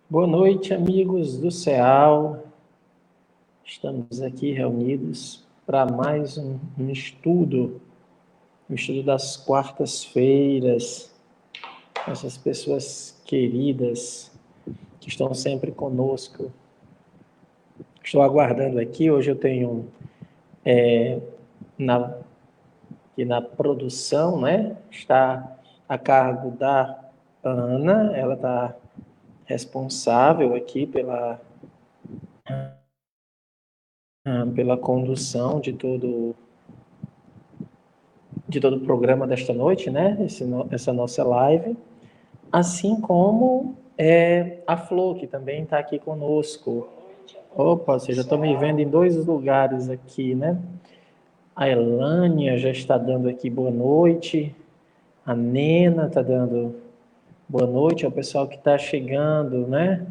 Boa noite, amigos do CEAL. Estamos aqui reunidos para mais um estudo das quartas-feiras. Essas pessoas queridas que estão sempre conosco. Estou aguardando aqui. Hoje eu tenho aqui na produção, né? Está a cargo da Ana. Ela está responsável aqui pela condução de todo o programa desta noite, né? Essa nossa live, assim como a Flor, que também está aqui conosco. Opa, vocês já estão me vendo em dois lugares aqui, né? A Elânia já está dando aqui boa noite, a Nena está dando boa noite ao pessoal que está chegando, né?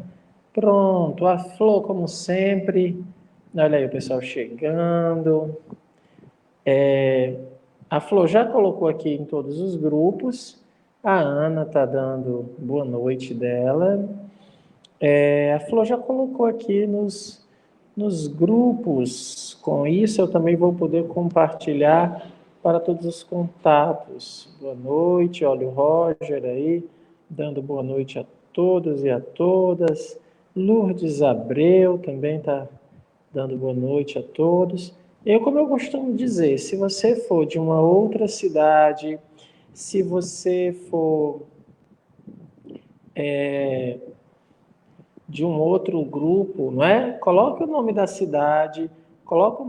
Pronto, a Flor, como sempre, olha aí o pessoal chegando. A Flor já colocou aqui em todos os grupos. A Ana está dando boa noite dela. A Flor já colocou aqui nos grupos. Com isso, eu também vou poder compartilhar para todos os contatos. Boa noite, olha o Roger aí, dando boa noite a todos e a todas. Lourdes Abreu também está dando boa noite a todos. Como eu costumo dizer, se você for de uma outra cidade, se você for de um outro grupo, não é? Coloque o nome da cidade, coloque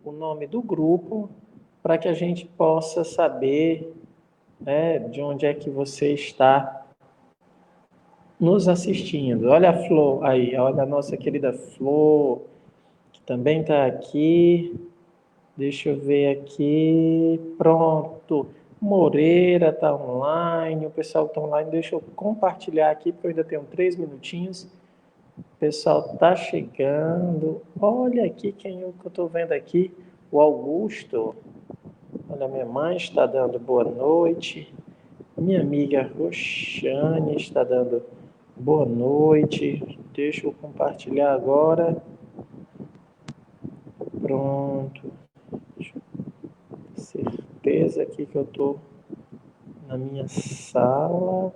o nome do grupo, para que a gente possa saber, né, de onde é que você está nos assistindo. Olha a Flor aí, olha a nossa querida Flor, que também está aqui. Deixa eu ver aqui. Pronto. Moreira está online. O pessoal está online. Deixa eu compartilhar aqui, porque eu ainda tenho 3 minutinhos. O pessoal está chegando. Olha aqui quem eu estou vendo aqui. O Augusto. Olha, minha mãe está dando boa noite. Minha amiga Roxane está dando boa noite. Deixa eu compartilhar agora. Pronto. Certeza aqui que eu estou na minha sala.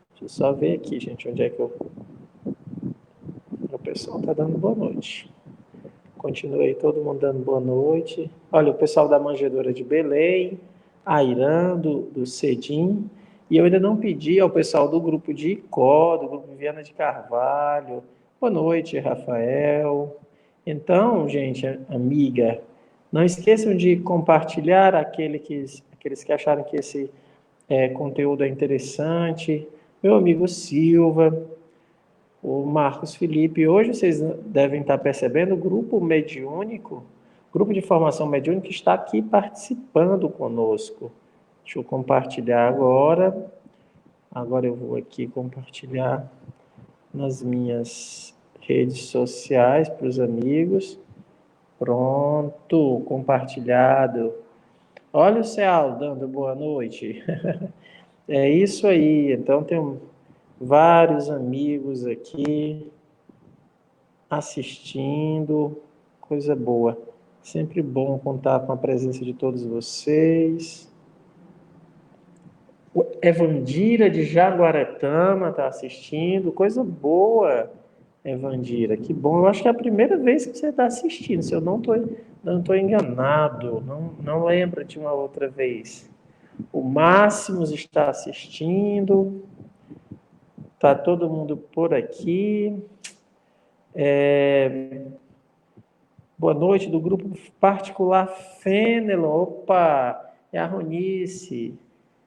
Deixa eu só ver aqui, gente, onde é que o pessoal está dando boa noite. Continua aí todo mundo dando boa noite. Olha, o pessoal da Manjedoura de Belém, a Irã, do Cedim. E eu ainda não pedi ao pessoal do grupo de Icó, do grupo Viana de Carvalho. Boa noite, Rafael. Então, gente, amiga, não esqueçam de compartilhar aqueles que acharam que esse conteúdo é interessante. Meu amigo Silva, o Marcos Felipe, hoje vocês devem estar percebendo o grupo mediúnico, grupo de formação mediúnica está aqui participando conosco. Deixa eu compartilhar agora. Agora eu vou aqui compartilhar nas minhas redes sociais para os amigos. Pronto, compartilhado. Olha o Ceal dando boa noite. É isso aí. Então tem vários amigos aqui assistindo, coisa boa. Sempre bom contar com a presença de todos vocês. O Evandira de Jaguaretama está assistindo, coisa boa, Evandira, que bom. Eu acho que é a primeira vez que você está assistindo, se eu não estou enganado, não lembro de uma outra vez. O Máximos está assistindo, está todo mundo por aqui. Boa noite, do grupo particular Fênelon. Opa, é a Ronice,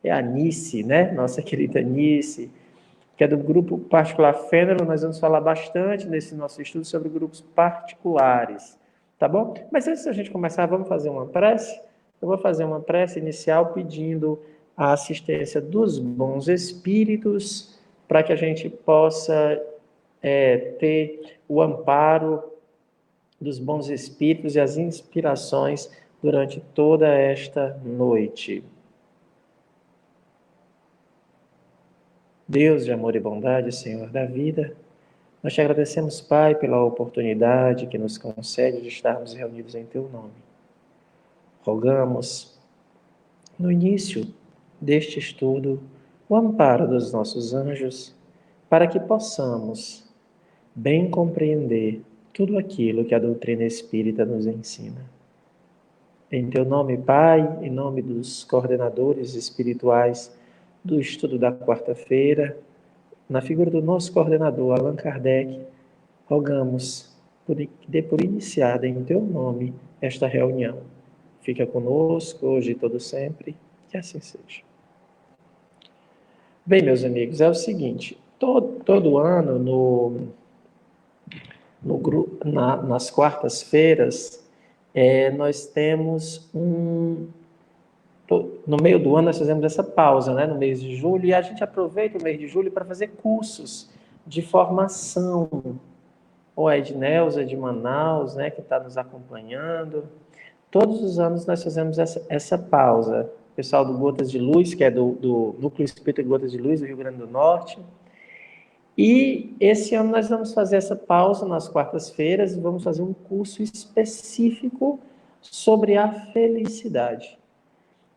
é a Nice, né? Nossa querida Nice, que é do grupo particular Fênelon. Nós vamos falar bastante nesse nosso estudo sobre grupos particulares, tá bom? Mas antes da gente começar, vamos fazer uma prece? Eu vou fazer uma prece inicial pedindo a assistência dos bons espíritos para que a gente possa ter o amparo dos bons espíritos e as inspirações durante toda esta noite. Deus de amor e bondade, Senhor da vida, nós te agradecemos, Pai, pela oportunidade que nos concede de estarmos reunidos em Teu nome. Rogamos, no início deste estudo, o amparo dos nossos anjos, para que possamos bem compreender tudo aquilo que a doutrina espírita nos ensina. Em Teu nome, Pai, em nome dos coordenadores espirituais do estudo da quarta-feira, na figura do nosso coordenador, Allan Kardec, rogamos que dê por iniciada em Teu nome esta reunião. Fica conosco hoje e todo sempre, que assim seja. Bem, meus amigos, é o seguinte, todo ano, nas quartas-feiras, nós temos no meio do ano nós fazemos essa pausa, né, no mês de julho, e a gente aproveita o mês de julho para fazer cursos de formação. O Edneuza de Manaus, né, que está nos acompanhando. Todos os anos nós fazemos essa pausa. O pessoal do Gotas de Luz, que é do Núcleo Espírita Gotas de Luz, do Rio Grande do Norte. E esse ano nós vamos fazer essa pausa nas quartas-feiras e vamos fazer um curso específico sobre a felicidade.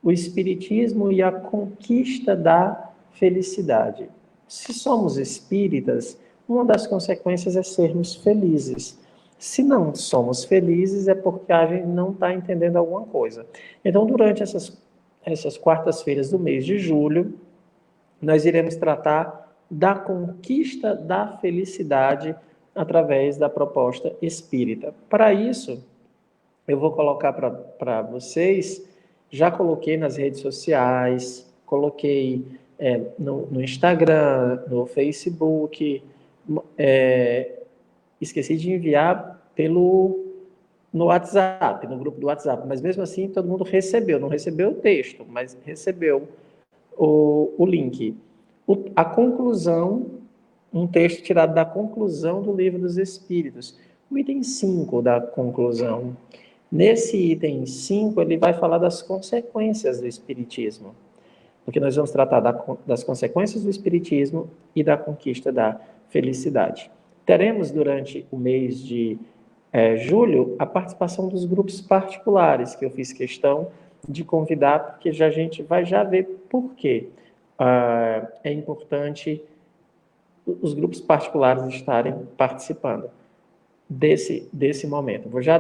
O Espiritismo e a conquista da felicidade. Se somos espíritas, uma das consequências é sermos felizes. Se não somos felizes, é porque a gente não está entendendo alguma coisa. Então, durante essas quartas-feiras do mês de julho, nós iremos tratar da conquista da felicidade através da proposta espírita. Para isso, eu vou colocar para vocês, já coloquei nas redes sociais, coloquei no Instagram, no Facebook, esqueci de enviar no WhatsApp, no grupo do WhatsApp, mas mesmo assim todo mundo recebeu, não recebeu o texto, mas recebeu o link. A conclusão, um texto tirado da conclusão do Livro dos Espíritos, o item 5 da conclusão. Nesse item 5, ele vai falar das consequências do Espiritismo, porque nós vamos tratar das consequências do Espiritismo e da conquista da felicidade. Teremos, durante o mês de julho, a participação dos grupos particulares, que eu fiz questão de convidar, porque a gente vai já ver por quê é importante os grupos particulares estarem participando desse momento. Vou já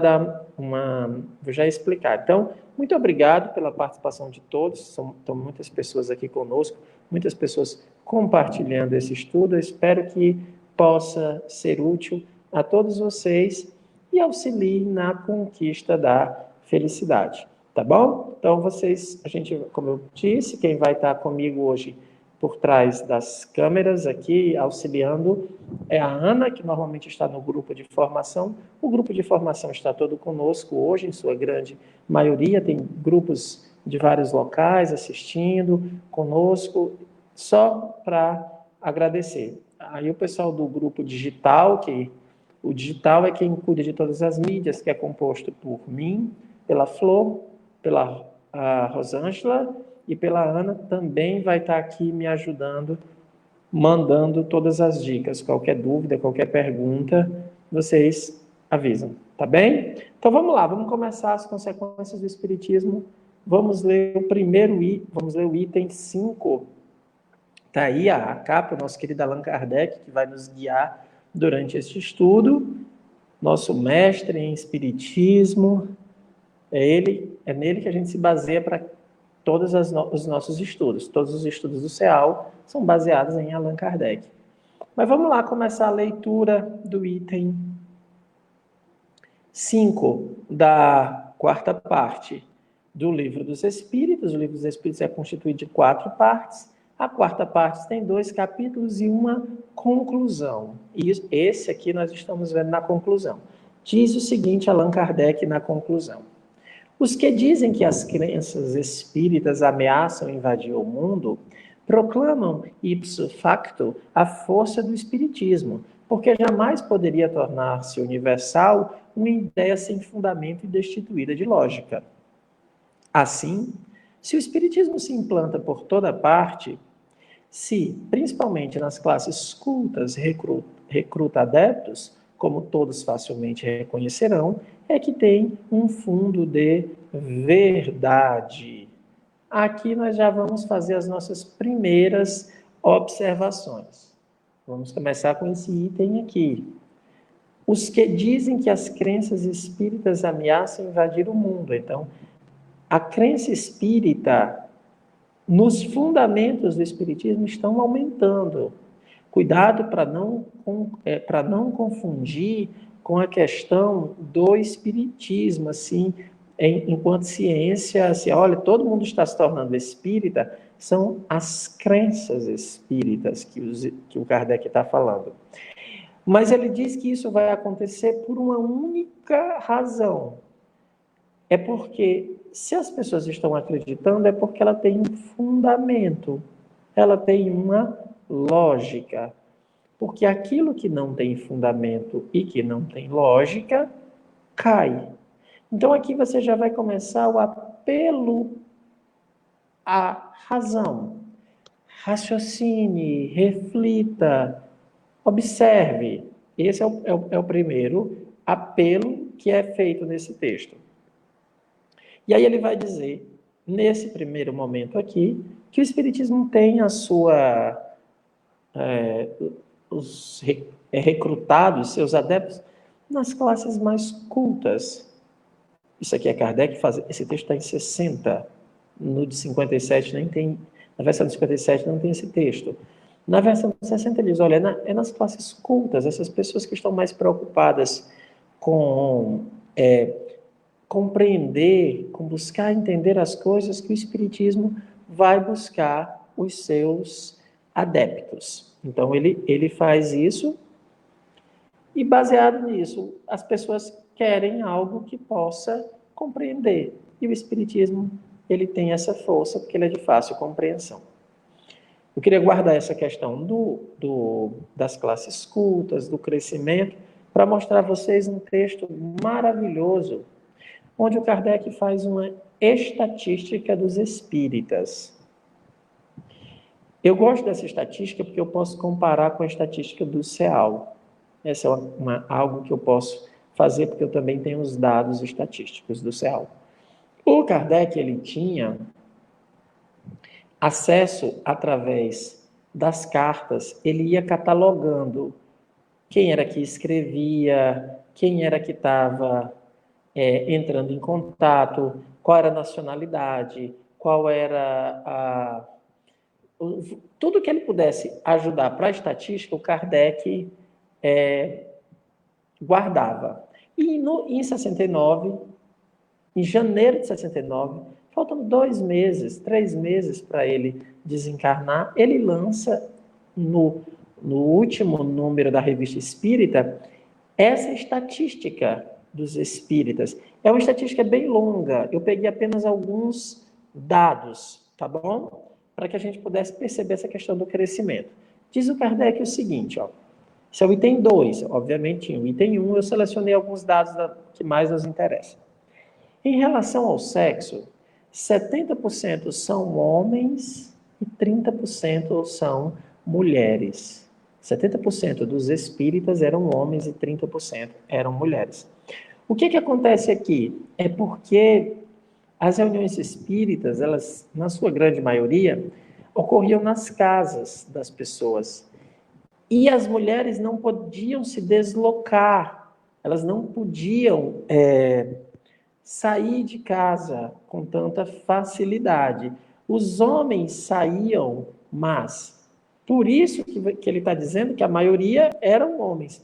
explicar. Então, muito obrigado pela participação de todos. Estão muitas pessoas aqui conosco, muitas pessoas compartilhando esse estudo. Eu espero que possa ser útil a todos vocês e auxilie na conquista da felicidade. Tá bom? Então, como eu disse, quem vai estar comigo hoje por trás das câmeras aqui, auxiliando, é a Ana, que normalmente está no grupo de formação. O grupo de formação está todo conosco hoje, em sua grande maioria, tem grupos de vários locais assistindo conosco, só para agradecer. Aí o pessoal do grupo digital, que o digital é quem cuida de todas as mídias, que é composto por mim, pela Flor, pela Rosângela, e pela Ana, também vai estar aqui me ajudando, mandando todas as dicas. Qualquer dúvida, qualquer pergunta, vocês avisam, tá bem? Então vamos lá, vamos começar as consequências do Espiritismo. Vamos ler o item 5. Está aí a capa, o nosso querido Allan Kardec, que vai nos guiar durante este estudo. Nosso mestre em Espiritismo, é nele que a gente se baseia para todos os nossos estudos. Todos os estudos do CEAL são baseados em Allan Kardec. Mas vamos lá começar a leitura do item 5 da quarta parte do Livro dos Espíritos. O Livro dos Espíritos é constituído de 4 partes. A quarta parte tem 2 capítulos e uma conclusão. E esse aqui nós estamos vendo na conclusão. Diz o seguinte, Allan Kardec, na conclusão. Os que dizem que as crenças espíritas ameaçam invadir o mundo, proclamam ipso facto a força do espiritismo, porque jamais poderia tornar-se universal uma ideia sem fundamento e destituída de lógica. Assim, se o espiritismo se implanta por toda parte, se, principalmente nas classes cultas, recruta adeptos, como todos facilmente reconhecerão, é que tem um fundo de verdade. Aqui nós já vamos fazer as nossas primeiras observações. Vamos começar com esse item aqui. Os que dizem que as crenças espíritas ameaçam invadir o mundo. Então, a crença espírita, nos fundamentos do espiritismo, estão aumentando. Cuidado para não confundir com a questão do espiritismo, assim, enquanto ciência, assim, olha, todo mundo está se tornando espírita, são as crenças espíritas que o Kardec está falando. Mas ele diz que isso vai acontecer por uma única razão. É porque, se as pessoas estão acreditando, é porque ela tem um fundamento, ela tem uma lógica. Porque aquilo que não tem fundamento e que não tem lógica, cai. Então aqui você já vai começar o apelo à razão. Raciocine, reflita, observe. Esse é o primeiro apelo que é feito nesse texto. E aí ele vai dizer, nesse primeiro momento aqui, que o Espiritismo tem a sua... os recrutados, seus adeptos, nas classes mais cultas. Isso aqui é Kardec, esse texto está em 60, no de 57 nem tem, na versão de 57 não tem esse texto. Na versão de 60 ele diz, olha, é nas classes cultas, essas pessoas que estão mais preocupadas com compreender, com buscar entender as coisas, que o Espiritismo vai buscar os seus adeptos. Então ele faz isso e, baseado nisso, as pessoas querem algo que possa compreender. E o Espiritismo, ele tem essa força porque ele é de fácil compreensão. Eu queria guardar essa questão das classes cultas, do crescimento, para mostrar a vocês um texto maravilhoso, onde o Kardec faz uma estatística dos espíritas. Eu gosto dessa estatística porque eu posso comparar com a estatística do CEAL. Essa é algo que eu posso fazer porque eu também tenho os dados estatísticos do CEAL. O Kardec, ele tinha acesso através das cartas, ele ia catalogando quem era que escrevia, quem era que estava entrando em contato, qual era a nacionalidade, qual era tudo que ele pudesse ajudar para a estatística, o Kardec guardava. E em 69, em janeiro de 69, faltando 2 meses, 3 meses para ele desencarnar, ele lança no último número da Revista Espírita essa estatística dos espíritas. É uma estatística bem longa, eu peguei apenas alguns dados, tá bom? Para que a gente pudesse perceber essa questão do crescimento. Diz o Kardec o seguinte, ó. Esse é o item 2, obviamente, o item 1 eu selecionei alguns dados que mais nos interessam. Em relação ao sexo, 70% são homens e 30% são mulheres. 70% dos espíritas eram homens e 30% eram mulheres. O que acontece aqui? É porque as reuniões espíritas, elas, na sua grande maioria, ocorriam nas casas das pessoas. E as mulheres não podiam se deslocar, elas não podiam sair de casa com tanta facilidade. Os homens saíam, mas por isso que ele está dizendo que a maioria eram homens.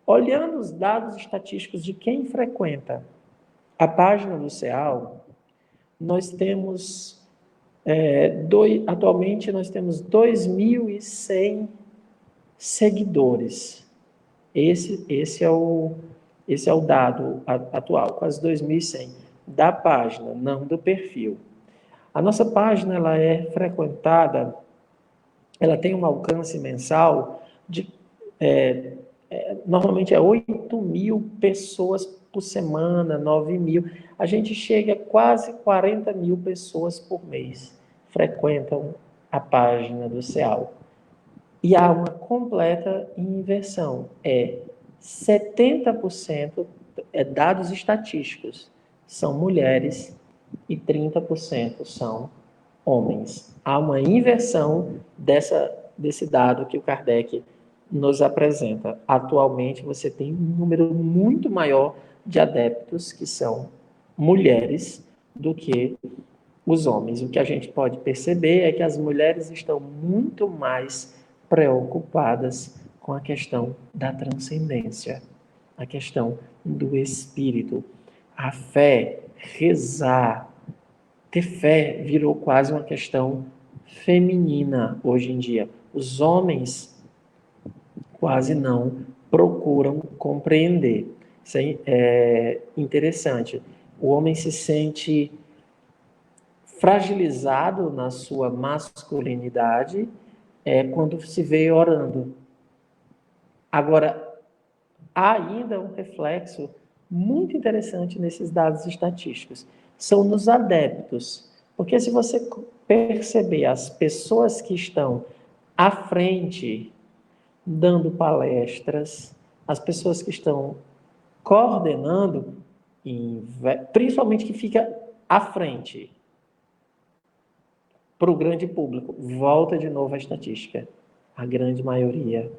Olhando os dados estatísticos de quem frequenta a página do CEAL, nós temos, atualmente nós temos 2.100 seguidores. Esse é o dado atual, quase 2.100, da página, não do perfil. A nossa página, ela é frequentada, ela tem um alcance mensal de, normalmente 8.000 pessoas por semana, 9.000. A gente chega a quase 40.000 pessoas por mês frequentam a página do CEAL. E há uma completa inversão. 70% dados estatísticos são mulheres e 30% são homens. Há uma inversão desse dado que o Kardec nos apresenta. Atualmente, você tem um número muito maior de adeptos que são mulheres do que os homens. O que a gente pode perceber é que as mulheres estão muito mais preocupadas com a questão da transcendência, a questão do espírito. A fé, rezar, ter fé virou quase uma questão feminina hoje em dia. Os homens quase não procuram compreender. Isso é interessante. O homem se sente fragilizado na sua masculinidade quando se vê orando. Agora, há ainda um reflexo muito interessante nesses dados estatísticos. São nos adeptos. Porque se você perceber as pessoas que estão à frente, dando palestras, as pessoas que estão coordenando, principalmente que fica à frente, para o grande público, volta de novo a estatística. A grande maioria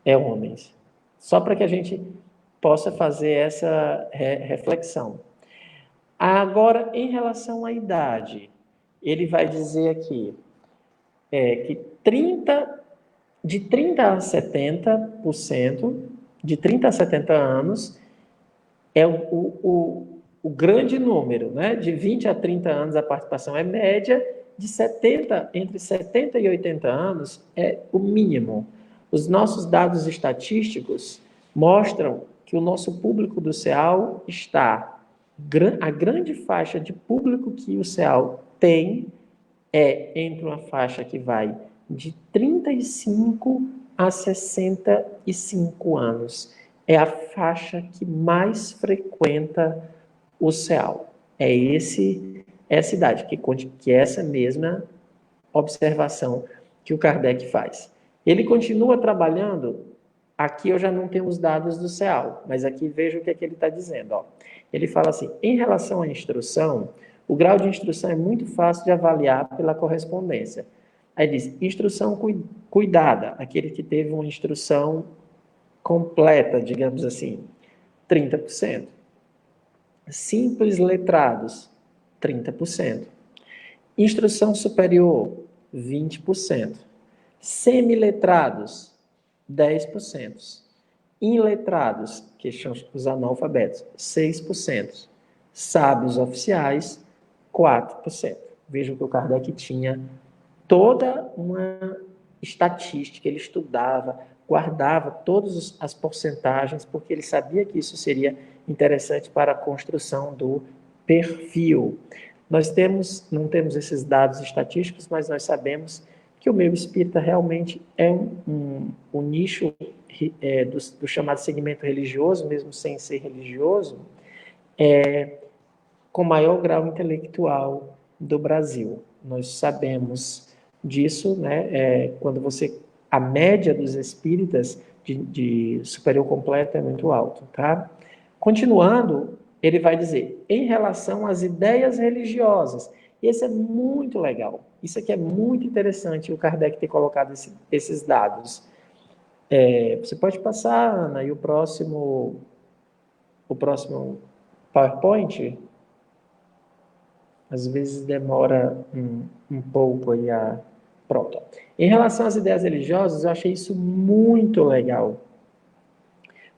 é homens. Só para que a gente possa fazer essa reflexão. Agora, em relação à idade, ele vai dizer aqui que de 30 a 70%, de 30 a 70 anos, é o grande número, né? De 20 a 30 anos a participação é média, entre 70 e 80 anos é o mínimo. Os nossos dados estatísticos mostram que o nosso público do CEAL a grande faixa de público que o CEAL tem entre uma faixa que vai de 35 a 65 anos. É a faixa que mais frequenta o CEAL. É essa idade, que é essa mesma observação que o Kardec faz. Ele continua trabalhando, aqui eu já não tenho os dados do CEAL, mas aqui veja o que é que ele está dizendo. Ó. Ele fala assim, em relação à instrução, o grau de instrução é muito fácil de avaliar pela correspondência. Aí diz, instrução cuidada, aquele que teve uma instrução completa, digamos assim, 30%. Simples letrados, 30%. Instrução superior, 20%. Semiletrados, 10%. Iletrados, que são os analfabetos, 6%. Sábios oficiais, 4%. Vejam que o Kardec tinha toda uma estatística, ele estudava, guardava todas as porcentagens, porque ele sabia que isso seria interessante para a construção do perfil. Não temos esses dados estatísticos, mas nós sabemos que o meio espírita realmente é um nicho do chamado segmento religioso, mesmo sem ser religioso, com maior grau intelectual do Brasil. Nós sabemos disso, né? A média dos espíritas de superior completo é muito alto, tá? Continuando, ele vai dizer, em relação às ideias religiosas, e esse é muito legal, isso aqui é muito interessante, o Kardec ter colocado esses dados. Você pode passar, Ana, e o próximo PowerPoint, às vezes demora um pouco aí a... Pronto. Em relação às ideias religiosas, eu achei isso muito legal.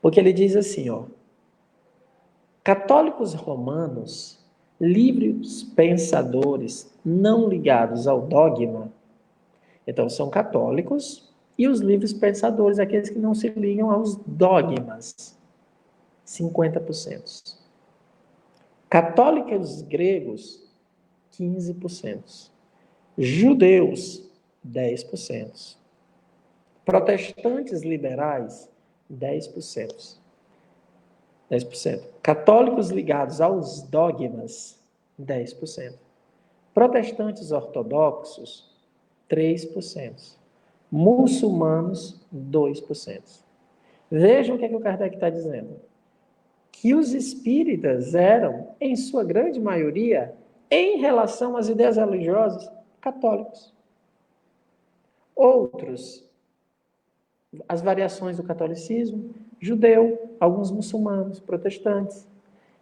Porque ele diz assim, ó, católicos romanos, livres pensadores, não ligados ao dogma, então são católicos, e os livres pensadores, aqueles que não se ligam aos dogmas, 50%. Católicos gregos, 15%. Judeus, 10%. Protestantes liberais, 10%. 10%. Católicos ligados aos dogmas, 10%. Protestantes ortodoxos, 3%. Muçulmanos, 2%. Vejam o que é que o Kardec está dizendo. Que os espíritas eram, em sua grande maioria, em relação às ideias religiosas, católicos. Outros, as variações do catolicismo, judeu, alguns muçulmanos, protestantes.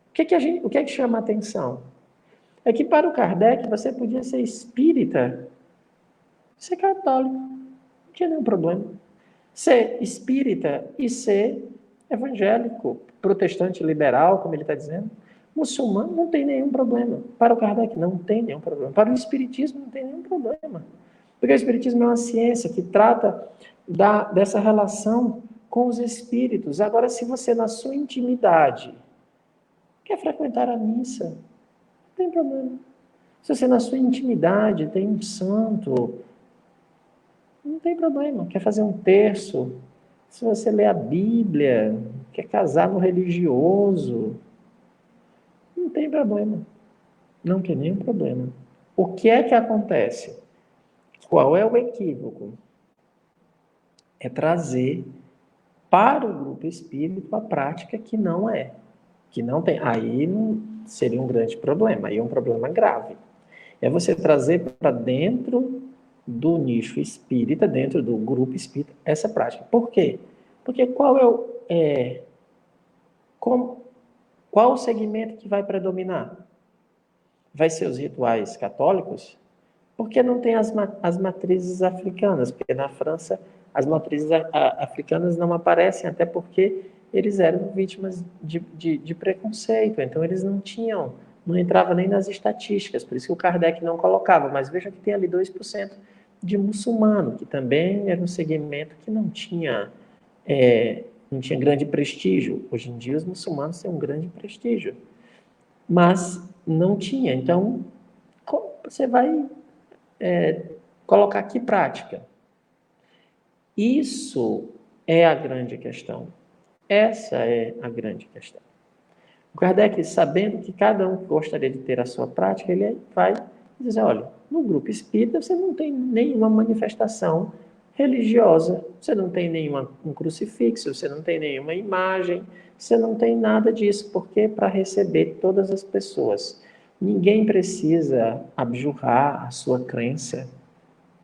O que é que chama a atenção? É que para o Kardec você podia ser espírita, ser católico, não tinha nenhum problema. Ser espírita e ser evangélico, protestante liberal, como ele está dizendo, muçulmano, não tem nenhum problema. Para o Kardec não tem nenhum problema. Para o espiritismo não tem nenhum problema. Porque o espiritismo é uma ciência que trata dessa relação com os espíritos. Agora, se você na sua intimidade quer frequentar a missa, não tem problema. Se você na sua intimidade tem um santo, não tem problema. Quer fazer um terço, se você lê a Bíblia, quer casar no religioso, não tem problema. Não tem nenhum problema. O que é que acontece? Qual é o equívoco? É trazer para o grupo espírita a prática que não é. Que não tem. Aí não seria um grande problema, aí é um problema grave. É você trazer para dentro do nicho espírita, dentro do grupo espírita, essa prática. Por quê? Porque qual o segmento que vai predominar? Vai ser os rituais católicos? Porque não tem as matrizes africanas, porque na França as matrizes africanas não aparecem, até porque eles eram vítimas de preconceito, então eles não entravam nem nas estatísticas, por isso que o Kardec não colocava, mas veja que tem ali 2% de muçulmano, que também era um segmento que não tinha grande prestígio. Hoje em dia os muçulmanos têm um grande prestígio, mas não tinha. Então, como você vai colocar que prática? Isso é a grande questão. Essa é a grande questão. O Kardec, sabendo que cada um gostaria de ter a sua prática, ele vai dizer, olha, no grupo espírita você não tem nenhuma manifestação religiosa, você não tem um crucifixo, você não tem nenhuma imagem, você não tem nada disso, porque para receber todas as pessoas. Ninguém precisa abjurrar a sua crença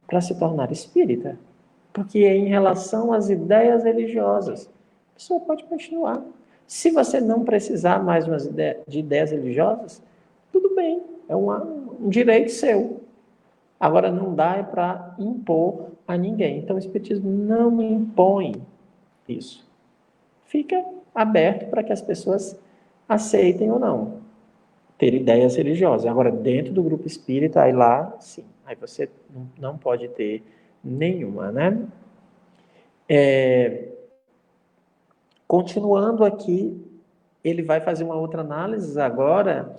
para se tornar espírita, porque é em relação às ideias religiosas. A pessoa pode continuar. Se você não precisar mais de ideias religiosas, tudo bem, é um direito seu. Agora, não dá para impor a ninguém. Então, o Espiritismo não impõe isso. Fica aberto para que as pessoas aceitem ou não ter ideias religiosas. Agora, dentro do grupo espírita, aí lá, sim. Aí você não pode ter nenhuma, né? Continuando aqui, ele vai fazer uma outra análise agora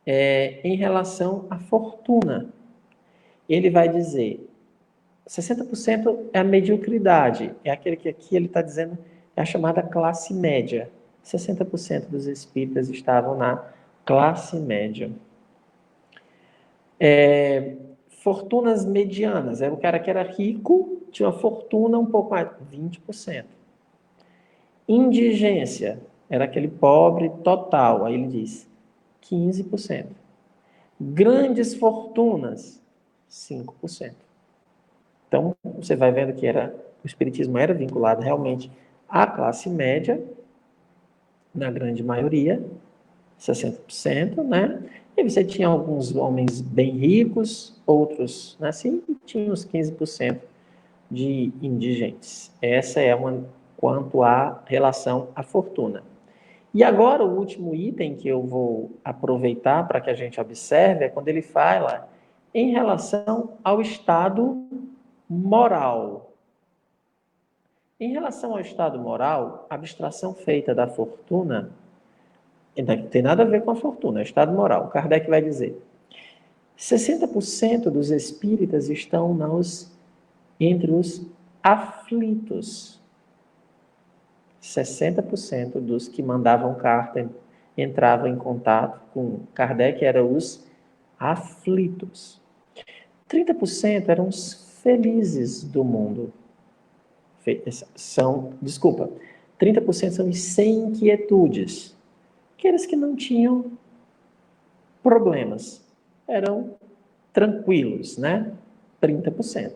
em relação à fortuna. Ele vai dizer, 60% é a mediocridade, é aquele que aqui ele está dizendo, é a chamada classe média. 60% dos espíritas estavam na classe média. Fortunas medianas, era o cara que era rico, tinha uma fortuna um pouco mais, 20%. Indigência, era aquele pobre total, aí ele diz, 15%. Grandes fortunas, 5%. Então, você vai vendo que o espiritismo era vinculado realmente à classe média, na grande maioria, 60%, né? E você tinha alguns homens bem ricos, outros assim, e tinha uns 15% de indigentes. Essa é quanto à relação à fortuna. E agora, o último item que eu vou aproveitar para que a gente observe é quando ele fala em relação ao estado moral. Em relação ao estado moral, a abstração feita da fortuna não tem nada a ver com a fortuna, é estado moral. Kardec vai dizer, 60% dos espíritas estão entre os aflitos. 60% dos que mandavam carta entravam em contato com Kardec eram os aflitos. 30% eram os felizes do mundo. 30% são os sem inquietudes. Aqueles que não tinham problemas, eram tranquilos, né? 30%.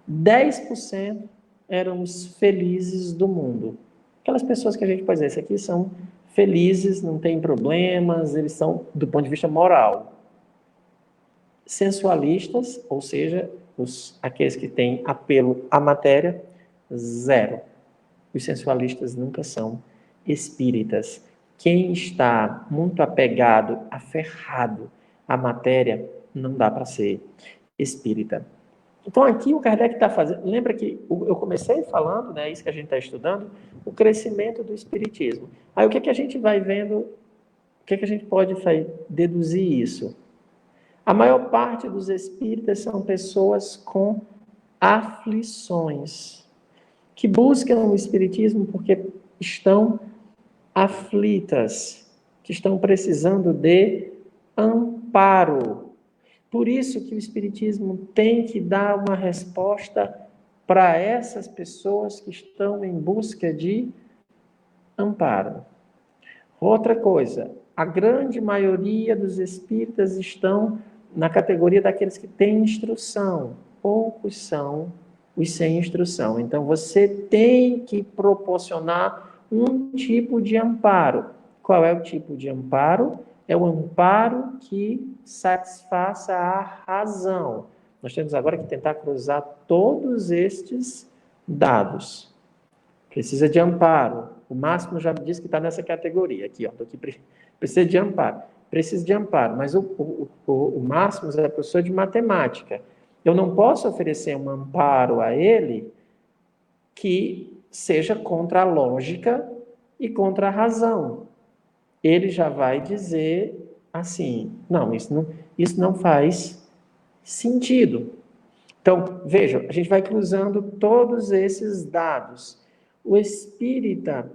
10% eram os felizes do mundo. Aquelas pessoas que a gente pode dizer, esses aqui são felizes, não tem problemas, eles são, do ponto de vista moral, sensualistas, ou seja, aqueles que têm apelo à matéria, 0. Os sensualistas nunca são espíritas. Quem está muito apegado, aferrado à matéria, não dá para ser espírita. Então aqui o Kardec está fazendo, lembra que eu comecei falando, né, isso que a gente está estudando, o crescimento do espiritismo. Aí o que a gente vai vendo, o que a gente pode deduzir isso? A maior parte dos espíritas são pessoas com aflições, que buscam o espiritismo porque estão aflitas, que estão precisando de amparo. Por isso que o espiritismo tem que dar uma resposta para essas pessoas que estão em busca de amparo. Outra coisa, a grande maioria dos espíritas estão na categoria daqueles que têm instrução. Poucos são os sem instrução. Então, você tem que proporcionar um tipo de amparo. Qual é o tipo de amparo? É o amparo que satisfaça a razão. Nós temos agora que tentar cruzar todos estes dados. Precisa de amparo. O Máximo já disse que está nessa categoria. Aqui, ó, precisa de amparo. Precisa de amparo, mas o Máximo é professor de matemática. Eu não posso oferecer um amparo a ele que seja contra a lógica e contra a razão. Ele já vai dizer assim, não, isso não faz sentido. Então, vejam, a gente vai cruzando todos esses dados. O espírita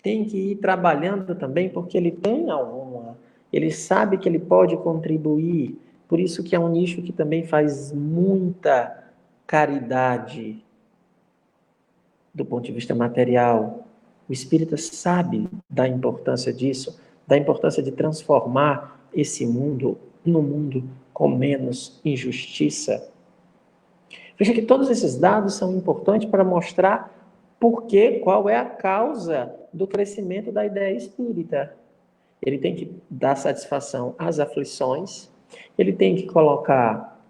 tem que ir trabalhando também, porque ele tem ele sabe que ele pode contribuir, por isso que é um nicho que também faz muita caridade do ponto de vista material. O espírita sabe da importância disso, da importância de transformar esse mundo num mundo com menos injustiça. Veja que todos esses dados são importantes para mostrar qual é a causa do crescimento da ideia espírita. Ele tem que dar satisfação às aflições, ele tem que colocar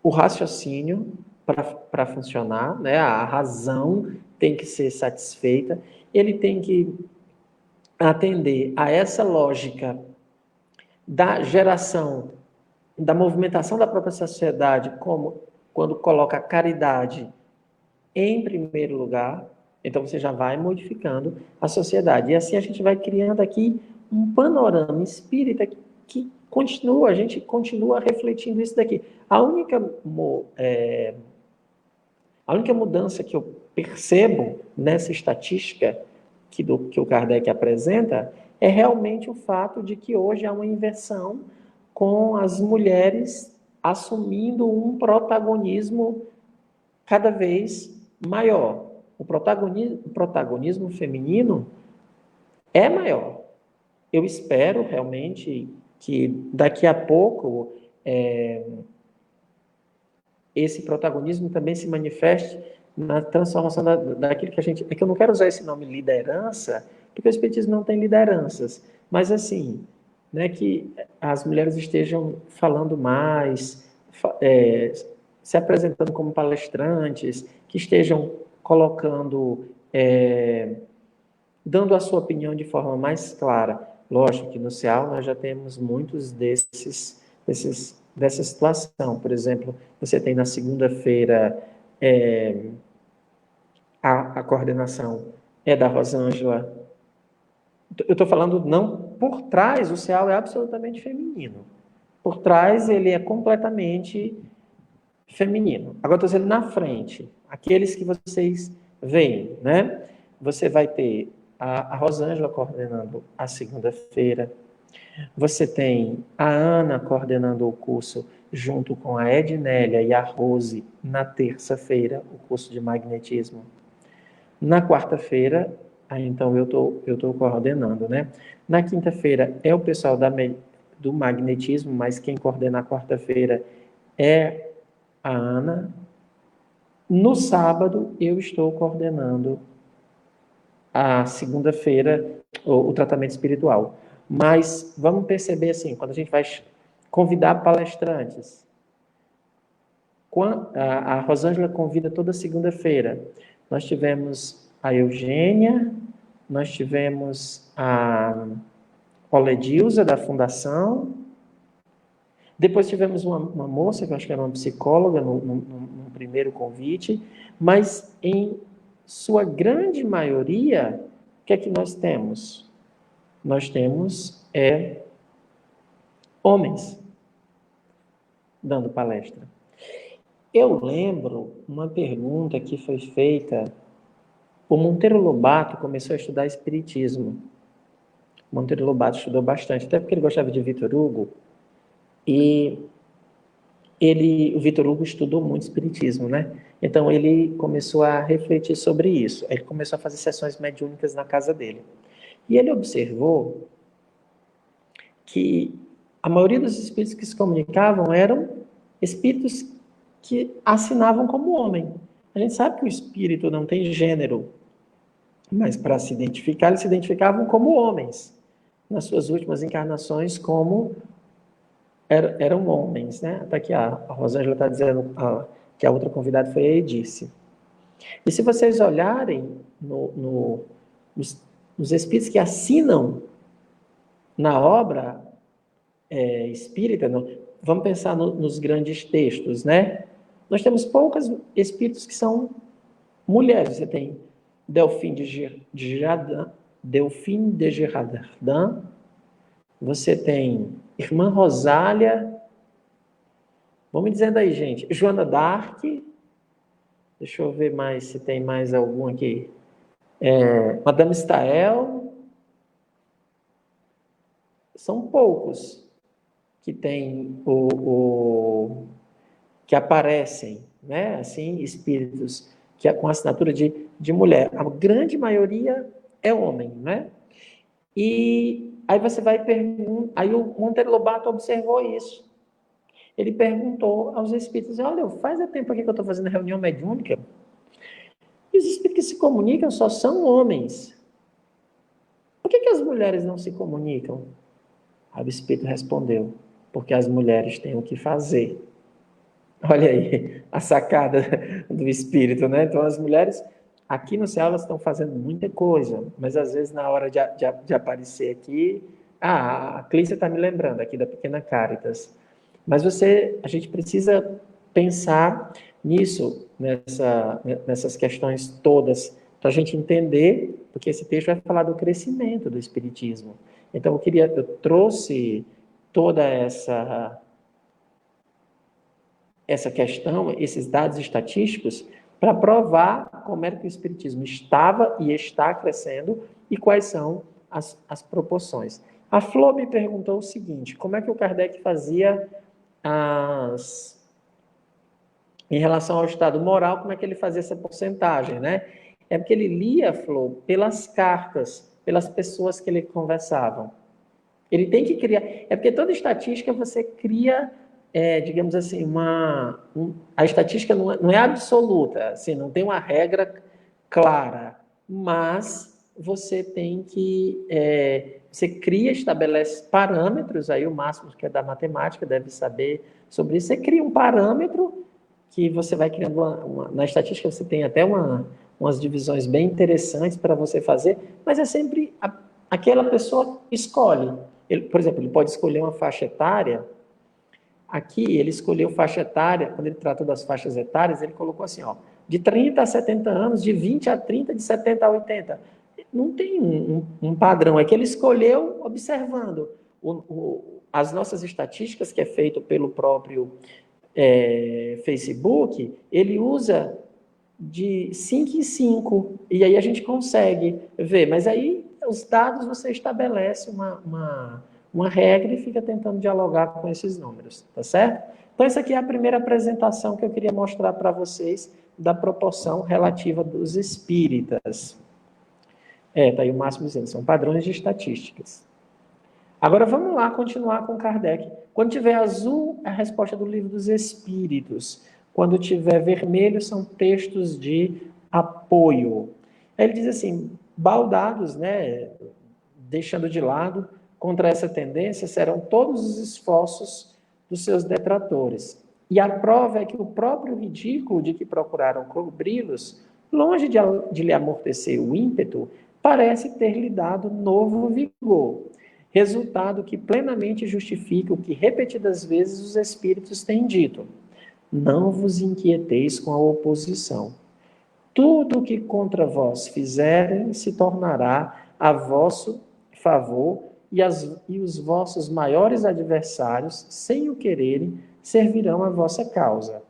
o raciocínio para funcionar, né? A razão tem que ser satisfeita, ele tem que atender a essa lógica da geração, da movimentação da própria sociedade, como quando coloca a caridade em primeiro lugar. Então você já vai modificando a sociedade. E assim a gente vai criando aqui um panorama espírita que a gente continua refletindo isso daqui. A única mudança que eu percebo nessa estatística que o Kardec apresenta é realmente o fato de que hoje há uma inversão com as mulheres assumindo um protagonismo cada vez maior. O protagonismo feminino é maior. Eu espero realmente que daqui a pouco esse protagonismo também se manifeste na transformação daquilo que a gente... É que eu não quero usar esse nome liderança, porque o espiritismo não tem lideranças, mas assim, né, que as mulheres estejam falando mais, se apresentando como palestrantes, que estejam colocando, dando a sua opinião de forma mais clara. Lógico que no CEAL nós já temos muitos dessa situação. Por exemplo, você tem na segunda-feira a coordenação da Rosângela. Eu estou falando não por trás, o CEAL é absolutamente feminino. Por trás ele é completamente feminino. Agora estou dizendo na frente, aqueles que vocês veem, né? Você vai ter a Rosângela coordenando a segunda-feira, Você tem a Ana coordenando o curso junto com a Ednélia e a Rose na terça-feira, o curso de magnetismo. Na quarta-feira, então eu tô coordenando, né? Na quinta-feira é o pessoal do magnetismo, mas quem coordena a quarta-feira é a Ana. No sábado, eu estou coordenando a segunda-feira, o tratamento espiritual. Mas vamos perceber assim, quando a gente vai convidar palestrantes, a Rosângela convida toda segunda-feira. Nós tivemos a Eugênia, nós tivemos a Oledilza, da Fundação, depois tivemos uma moça, que eu acho que era uma psicóloga, no primeiro convite, mas em sua grande maioria, o que é que nós temos? Nós temos homens dando palestra. Eu lembro uma pergunta que foi feita. O Monteiro Lobato começou a estudar espiritismo. O Monteiro Lobato estudou bastante, até porque ele gostava de Vitor Hugo. E o Vitor Hugo estudou muito espiritismo, né? Então ele começou a refletir sobre isso. Ele começou a fazer sessões mediúnicas na casa dele. E ele observou que a maioria dos espíritos que se comunicavam eram espíritos que assinavam como homem. A gente sabe que o espírito não tem gênero, mas para se identificar, eles se identificavam como homens. Nas suas últimas encarnações, como eram homens, né? Até que a Rosângela está dizendo que a outra convidada foi a Edice. E se vocês olharem nos espíritos que assinam na obra espírita, vamos pensar nos grandes textos, né? Nós temos poucos espíritos que são mulheres. Você tem Delphine de Girardin, você tem Irmã Rosália, vamos dizendo aí, gente, Joana d'Arc, deixa eu ver mais se tem mais algum aqui, Madame Stael, são poucos que tem que aparecem, né, assim, espíritos que com assinatura de mulher. A grande maioria é homem, né? E aí você vai perguntar, aí o Monteiro Lobato observou isso. Ele perguntou aos espíritos: olha, faz tempo aqui que eu estou fazendo reunião mediúnica, e os espíritos que se comunicam só são homens. Por que as mulheres não se comunicam? Aí o espírito respondeu: porque as mulheres têm o que fazer. Olha aí, a sacada do espírito, né? Então, as mulheres, aqui no céu, elas estão fazendo muita coisa, mas às vezes, na hora de aparecer aqui, a Clícia está me lembrando aqui da Pequena Cáritas. Mas a gente precisa pensar nisso, nessas questões todas, para a gente entender, porque esse texto vai falar do crescimento do espiritismo. Então, eu trouxe toda essa questão, esses dados estatísticos, para provar como é que o espiritismo estava e está crescendo e quais são as proporções. A Flor me perguntou o seguinte: como é que o Kardec fazia em relação ao estado moral, como é que ele fazia essa porcentagem, né? É porque ele lia, Flor, pelas cartas, pelas pessoas que ele conversavam. Ele tem que criar. É porque toda estatística você cria, digamos assim, a estatística não é absoluta, assim, não tem uma regra clara, mas você tem que. Você cria, estabelece parâmetros, aí o máximo que é da matemática deve saber sobre isso. Você cria um parâmetro que você vai criando na estatística você tem até umas divisões bem interessantes para você fazer, mas é sempre aquela pessoa que escolhe. Por exemplo, ele pode escolher uma faixa etária. Aqui, ele escolheu faixa etária, quando ele tratou das faixas etárias, ele colocou assim, ó, de 30 a 70 anos, de 20 a 30, de 70 a 80. Não tem um padrão, é que ele escolheu observando as nossas estatísticas, que é feito pelo próprio Facebook, ele usa de 5 em 5, e aí a gente consegue ver, mas aí os dados você estabelece uma regra e fica tentando dialogar com esses números, tá certo? Então, essa aqui é a primeira apresentação que eu queria mostrar para vocês da proporção relativa dos espíritas. Tá aí o máximo dizendo, são padrões de estatísticas. Agora vamos lá continuar com Kardec. Quando tiver azul, é a resposta do Livro dos Espíritos. Quando tiver vermelho, são textos de apoio. Aí ele diz assim, baldados, né, deixando de lado, contra essa tendência, serão todos os esforços dos seus detratores. E a prova é que o próprio ridículo de que procuraram cobri-los, longe de lhe amortecer o ímpeto, parece ter lhe dado novo vigor. Resultado que plenamente justifica o que repetidas vezes os espíritos têm dito. Não vos inquieteis com a oposição. Tudo o que contra vós fizerem se tornará a vosso favor e os vossos maiores adversários, sem o quererem, servirão a vossa causa.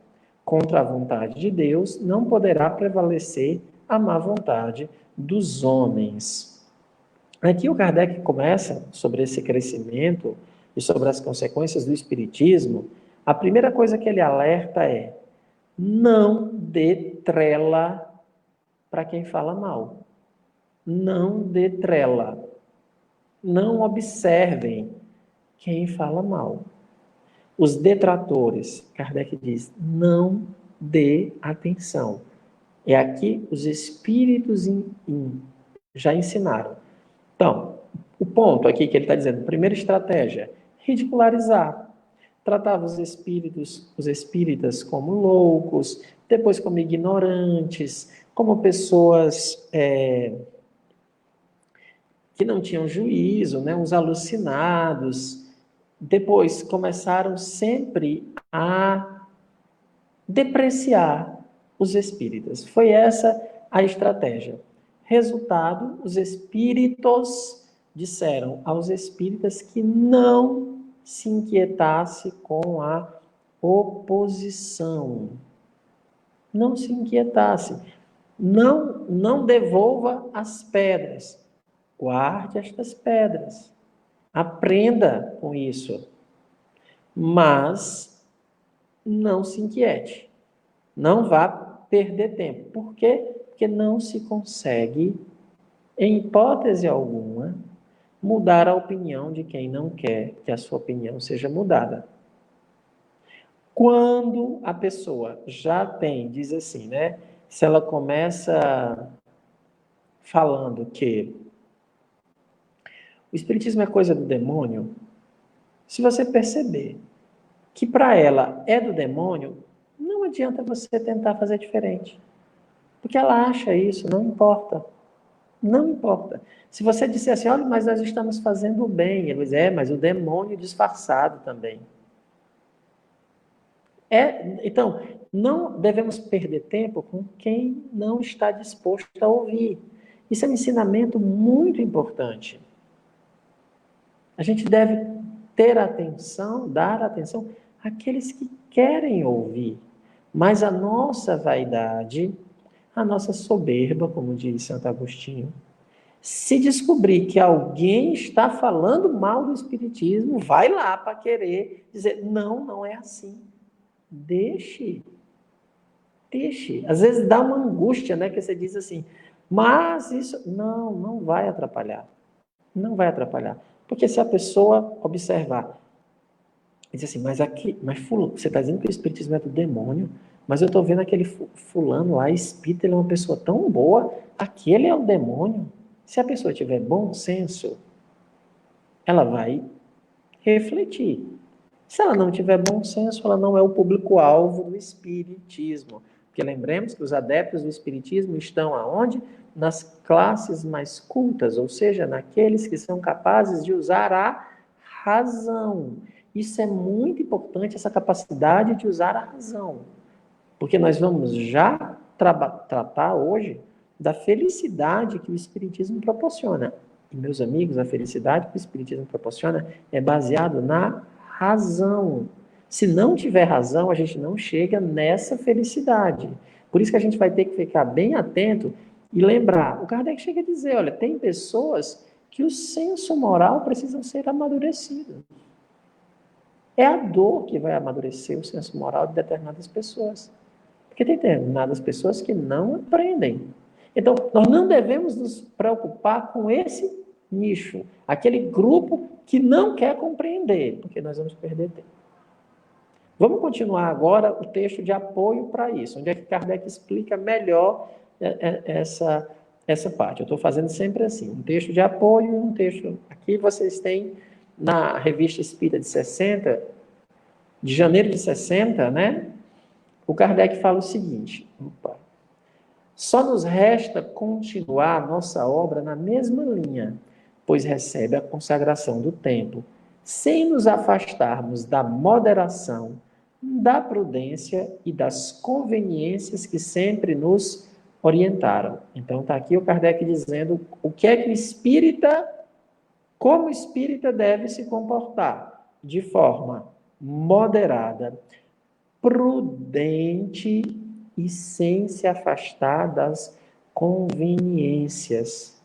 Contra a vontade de Deus não poderá prevalecer a má vontade dos homens. Aqui o Kardec começa sobre esse crescimento e sobre as consequências do espiritismo. A primeira coisa que ele alerta é: não dê trela para quem fala mal. Não dê trela. Não observem quem fala mal. Os detratores, Kardec diz, não dê atenção. É aqui os espíritos já ensinaram. Então, o ponto aqui que ele está dizendo, primeira estratégia, ridicularizar. Tratava os espíritas como loucos, depois como ignorantes, como pessoas que não tinham juízo, né, uns alucinados. Depois começaram sempre a depreciar os espíritas. Foi essa a estratégia. Resultado, os espíritos disseram aos espíritas que não se inquietasse com a oposição. Não se inquietasse. Não devolva as pedras. Guarde estas pedras. Aprenda com isso. Mas não se inquiete. Não vá perder tempo. Por quê? Porque não se consegue, em hipótese alguma, mudar a opinião de quem não quer que a sua opinião seja mudada. Quando a pessoa já tem, diz assim, né? Se ela começa falando que o espiritismo é coisa do demônio, se você perceber que para ela é do demônio, não adianta você tentar fazer diferente. Porque ela acha isso, não importa. Não importa. Se você disser assim, olha, mas nós estamos fazendo o bem, ele vai dizer, mas o demônio disfarçado também. Então, não devemos perder tempo com quem não está disposto a ouvir. Isso é um ensinamento muito importante. A gente deve ter atenção, dar atenção àqueles que querem ouvir. Mas a nossa vaidade, a nossa soberba, como diz Santo Agostinho, se descobrir que alguém está falando mal do espiritismo, vai lá para querer dizer, não é assim. Deixe. Às vezes dá uma angústia, né, que você diz assim, mas isso não vai atrapalhar. Não vai atrapalhar. Porque se a pessoa observar, diz assim, mas você está dizendo que o espiritismo é do demônio, mas eu estou vendo aquele fulano lá, espírita, ele é uma pessoa tão boa, aquele é o demônio. Se a pessoa tiver bom senso, ela vai refletir. Se ela não tiver bom senso, ela não é o público-alvo do espiritismo. Porque lembremos que os adeptos do espiritismo estão aonde? Nas classes mais cultas, ou seja, naqueles que são capazes de usar a razão. Isso é muito importante, essa capacidade de usar a razão. Porque nós vamos já tratar hoje da felicidade que o espiritismo proporciona. E, meus amigos, a felicidade que o espiritismo proporciona é baseado na razão. Se não tiver razão, a gente não chega nessa felicidade. Por isso que a gente vai ter que ficar bem atento e lembrar. O Kardec chega a dizer, olha, tem pessoas que o senso moral precisa ser amadurecido. É a dor que vai amadurecer o senso moral de determinadas pessoas. Porque tem determinadas pessoas que não aprendem. Então, nós não devemos nos preocupar com esse nicho, aquele grupo que não quer compreender, porque nós vamos perder tempo. Vamos continuar agora o texto de apoio para isso, onde é que Kardec explica melhor essa parte. Eu estou fazendo sempre assim, um texto de apoio e um texto... Aqui vocês têm na Revista Espírita de 60, de janeiro de 60, né? O Kardec fala o seguinte: só nos resta continuar nossa obra na mesma linha, pois recebe a consagração do tempo, sem nos afastarmos da moderação, da prudência e das conveniências que sempre nos orientaram. Então está aqui o Kardec dizendo o que é que o espírita, como o espírita deve se comportar, de forma moderada, prudente e sem se afastar das conveniências.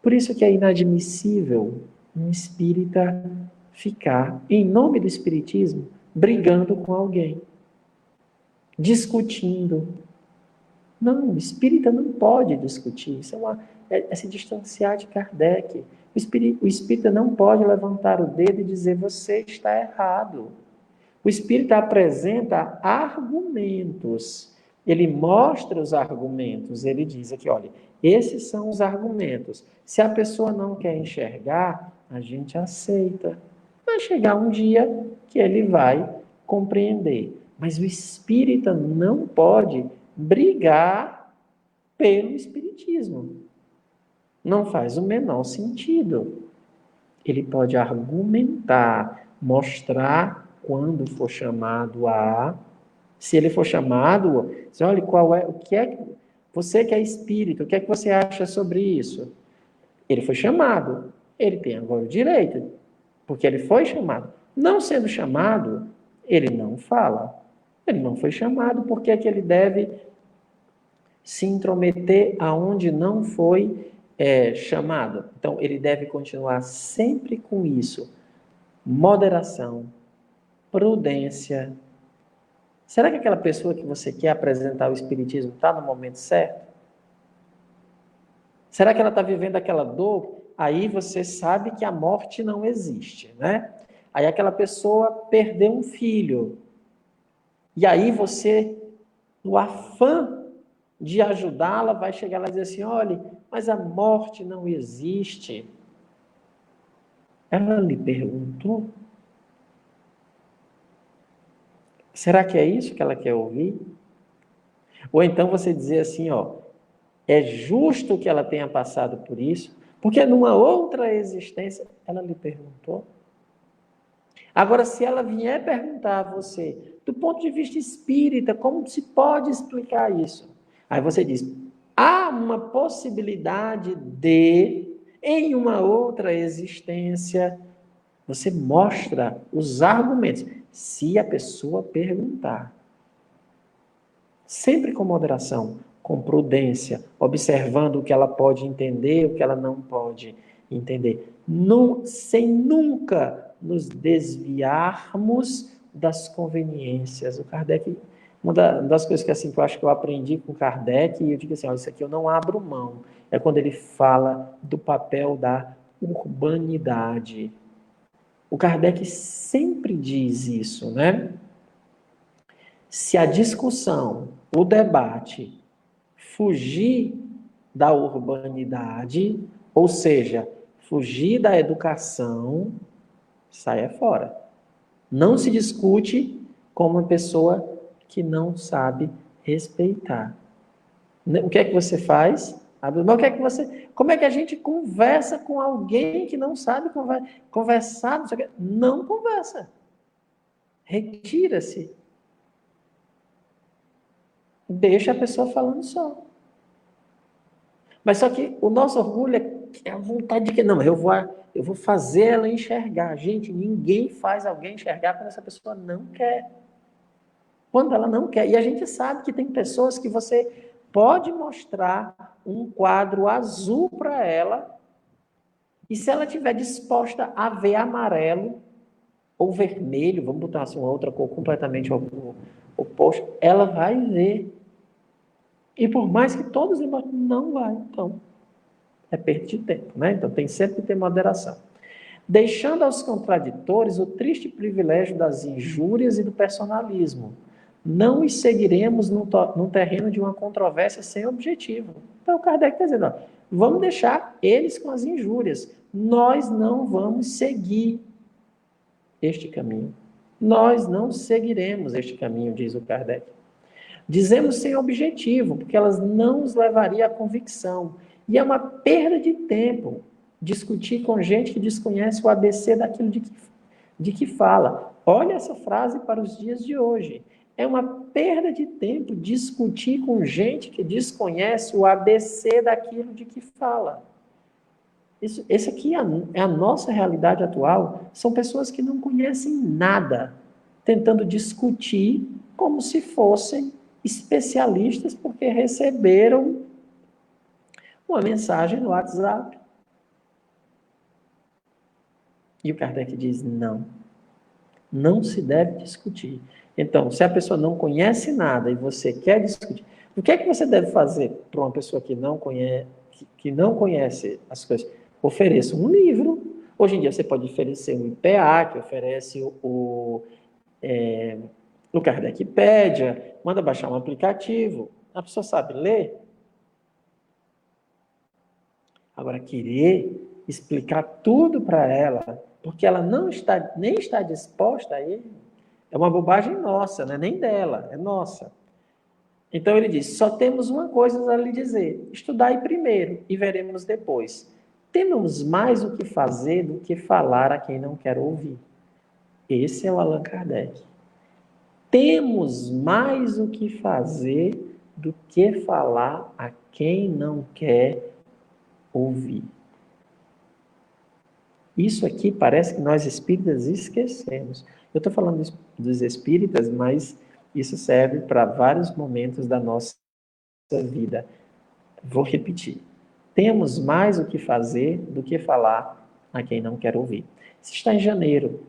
Por isso que é inadmissível um espírita ficar, em nome do espiritismo, brigando com alguém, discutindo. Não, o espírita não pode discutir. Isso é se distanciar de Kardec. O espírita não pode levantar o dedo e dizer você está errado. O espírita apresenta argumentos. Ele mostra os argumentos. Ele diz aqui, olha, esses são os argumentos. Se a pessoa não quer enxergar, a gente aceita. Vai chegar um dia que ele vai compreender. Mas o espírita não pode brigar pelo espiritismo. Não faz o menor sentido. Ele pode argumentar, mostrar quando for chamado a... Se ele for chamado, diz, olha, o que é você que é espírito, o que é que você acha sobre isso? Ele foi chamado, ele tem agora o direito, porque ele foi chamado. Não sendo chamado, ele não fala. Ele não foi chamado, porque é que ele deve se intrometer aonde não foi chamado? Então, ele deve continuar sempre com isso. Moderação, prudência. Será que aquela pessoa que você quer apresentar o espiritismo está no momento certo? Será que ela está vivendo aquela dor? Aí você sabe que a morte não existe, né? Aí aquela pessoa perdeu um filho. E aí você, no afã de ajudá-la, vai chegar lá e dizer assim, olha, mas a morte não existe. Ela lhe perguntou? Será que é isso que ela quer ouvir? Ou então você dizer assim, ó, é justo que ela tenha passado por isso, porque numa outra existência ela lhe perguntou. Agora, se ela vier perguntar a você, do ponto de vista espírita, como se pode explicar isso? Aí você diz, há uma possibilidade de, em uma outra existência, você mostra os argumentos, se a pessoa perguntar. Sempre com moderação, com prudência, observando o que ela pode entender, o que ela não pode entender. Sem nunca nos desviarmos das conveniências. O Kardec, uma das coisas que, assim, que eu acho que eu aprendi com Kardec, e eu digo assim, olha, isso aqui eu não abro mão, é quando ele fala do papel da urbanidade. O Kardec sempre diz isso, né? Se a discussão, o debate, fugir da urbanidade, ou seja, fugir da educação, saia fora. Não se discute com uma pessoa que não sabe respeitar. O que é que você faz? Como é que a gente conversa com alguém que não sabe conversar? Não conversa. Retira-se. Deixa a pessoa falando só. Mas só que o nosso orgulho é a vontade de que, não, eu vou fazer ela enxergar. Gente, ninguém faz alguém enxergar quando essa pessoa não quer. Quando ela não quer. E a gente sabe que tem pessoas que você pode mostrar um quadro azul para ela, E se ela estiver disposta a ver amarelo ou vermelho, vamos botar assim, uma outra cor completamente oposta, ela vai ver. E por mais que todos não vai, então é perda de tempo, né? Então tem sempre que ter moderação. Deixando aos contraditores o triste privilégio das injúrias e do personalismo. Não os seguiremos no terreno de uma controvérsia sem objetivo. Então, Kardec está dizendo, ó, vamos deixar eles com as injúrias. Nós não vamos seguir este caminho. Nós não seguiremos este caminho, diz o Kardec. Dizemos sem objetivo, porque elas não nos levariam à convicção. E é uma perda de tempo discutir com gente que desconhece o ABC daquilo de que fala. Olha essa frase para os dias de hoje. É uma perda de tempo discutir com gente que desconhece o ABC daquilo de que fala. Esse aqui é a nossa realidade atual. São pessoas que não conhecem nada, tentando discutir como se fossem especialistas porque receberam uma mensagem no WhatsApp. E o Kardec diz, não se deve discutir. Então, se a pessoa não conhece nada e você quer discutir, o que é que você deve fazer para uma pessoa que não conhece as coisas? Ofereça um livro. Hoje em dia você pode oferecer um IPA, que oferece o Kardecpédia, manda baixar um aplicativo. A pessoa sabe ler? Agora, querer explicar tudo para ela, porque ela nem está disposta a ele, é uma bobagem nossa, não é nem dela, é nossa. Então ele diz, só temos uma coisa a lhe dizer, estudai primeiro e veremos depois. Temos mais o que fazer do que falar a quem não quer ouvir. Esse é o Allan Kardec. Temos mais o que fazer do que falar a quem não quer ouvir. Isso aqui parece que nós espíritas esquecemos. Eu estou falando dos espíritas, mas isso serve para vários momentos da nossa vida. Vou repetir. Temos mais o que fazer do que falar a quem não quer ouvir. Isso está em janeiro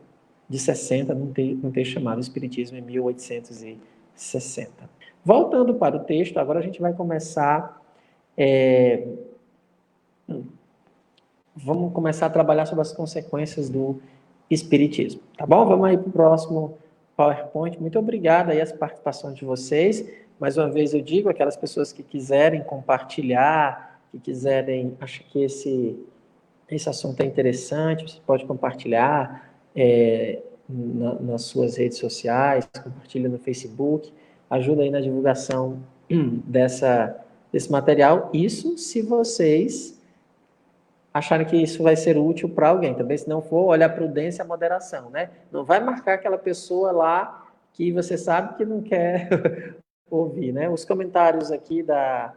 de 60, num texto chamado Espiritismo em 1860. Voltando para o texto, agora a gente vai começar... Vamos começar a trabalhar sobre as consequências do Espiritismo. Tá bom? Vamos aí para o próximo PowerPoint. Muito obrigado aí as participações de vocês. Mais uma vez eu digo, aquelas pessoas que quiserem compartilhar, que quiserem, acho que esse assunto é interessante, você pode compartilhar nas suas redes sociais, compartilha no Facebook, ajuda aí na divulgação desse material. Isso se vocês acharem que isso vai ser útil para alguém. Também, se não for, olha a prudência e a moderação, né? Não vai marcar aquela pessoa lá que você sabe que não quer ouvir, né? Os comentários aqui da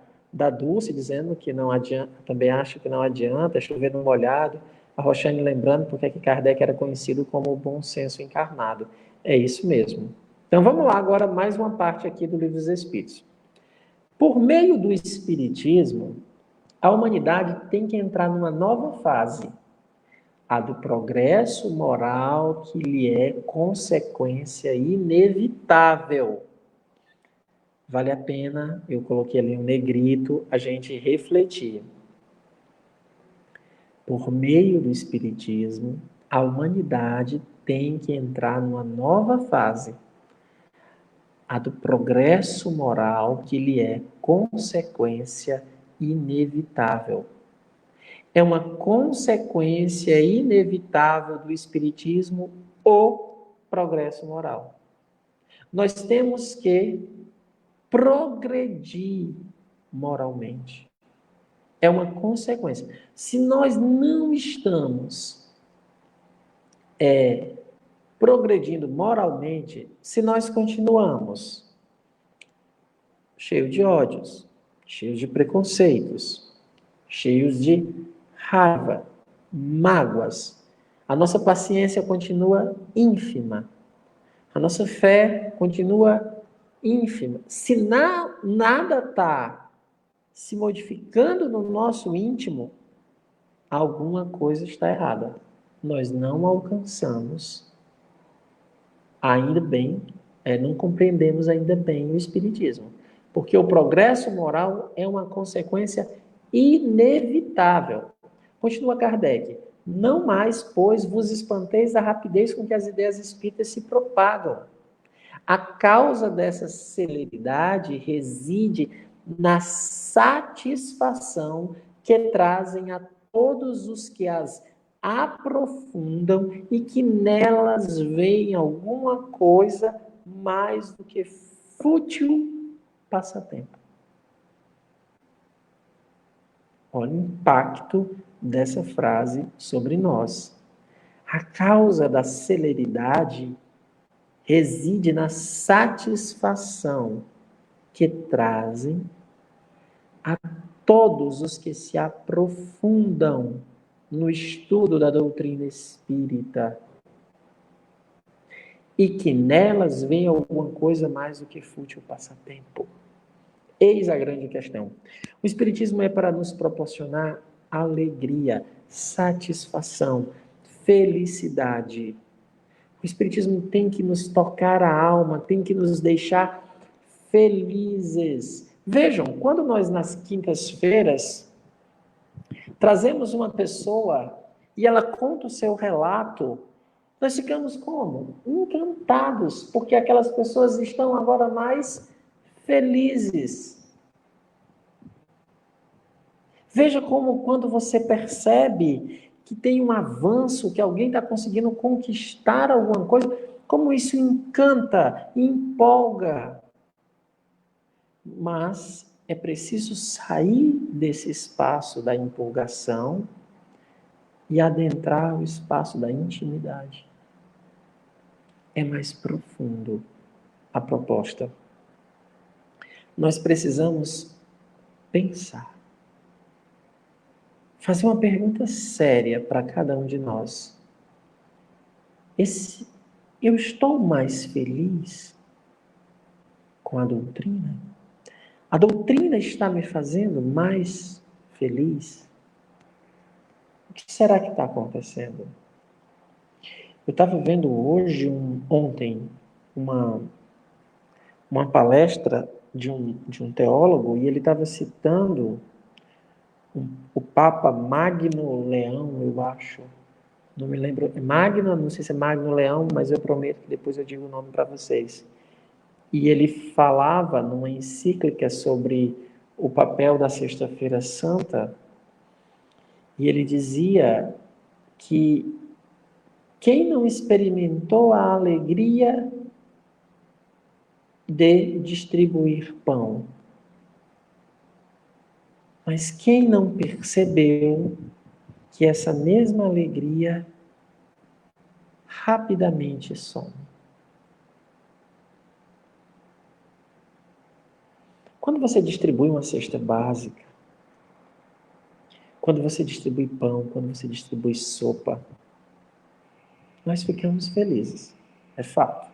Dulce dizendo que não adianta, também acho que não adianta, é chover no molhado. A Roxane lembrando porque que Kardec era conhecido como o bom senso encarnado. É isso mesmo. Então vamos lá agora mais uma parte aqui do Livro dos Espíritos. Por meio do Espiritismo, a humanidade tem que entrar numa nova fase, a do progresso moral que lhe é consequência inevitável. Vale a pena, eu coloquei ali um negrito, a gente refletir. Por meio do Espiritismo, a humanidade tem que entrar numa nova fase, a do progresso moral que lhe é consequência inevitável. É uma consequência inevitável do Espiritismo o progresso moral. Nós temos que progredir moralmente. É uma consequência. Se nós não estamos progredindo moralmente, se nós continuamos cheios de ódios, cheios de preconceitos, cheios de raiva, mágoas, a nossa paciência continua ínfima, a nossa fé continua ínfima. Se nada está se modificando no nosso íntimo, alguma coisa está errada. Nós não alcançamos ainda bem, não compreendemos ainda bem o Espiritismo. Porque o progresso moral é uma consequência inevitável. Continua Kardec. Não mais, pois, vos espanteis da rapidez com que as ideias espíritas se propagam. A causa dessa celeridade reside na satisfação que trazem a todos os que as aprofundam e que nelas veem alguma coisa mais do que fútil passatempo. Olha o impacto dessa frase sobre nós. A causa da celeridade reside na satisfação que trazem a todos os que se aprofundam no estudo da doutrina espírita e que nelas vem alguma coisa mais do que fútil passatempo. Eis a grande questão. O Espiritismo é para nos proporcionar alegria, satisfação, felicidade. O Espiritismo tem que nos tocar a alma, tem que nos deixar felizes. Vejam, quando nós nas quintas-feiras trazemos uma pessoa e ela conta o seu relato, nós ficamos como? Encantados, porque aquelas pessoas estão agora mais felizes. Veja como quando você percebe que tem um avanço, que alguém está conseguindo conquistar alguma coisa, como isso encanta, empolga. Mas é preciso sair desse espaço da empolgação e adentrar o espaço da intimidade. É mais profundo a proposta. Nós precisamos pensar. Fazer uma pergunta séria para cada um de nós. Eu estou mais feliz com a doutrina? A doutrina está me fazendo mais feliz? O que será que está acontecendo? Eu estava vendo ontem, uma palestra de um teólogo, e ele estava citando o Papa Magno Leão, eu acho. Não me lembro. Magno, não sei se é Magno Leão, mas eu prometo que depois eu digo o nome para vocês. E ele falava numa encíclica sobre o papel da Sexta-feira Santa, e ele dizia que quem não experimentou a alegria de distribuir pão, mas quem não percebeu que essa mesma alegria rapidamente some. Quando você distribui uma cesta básica, quando você distribui pão, quando você distribui sopa, nós ficamos felizes. É fato.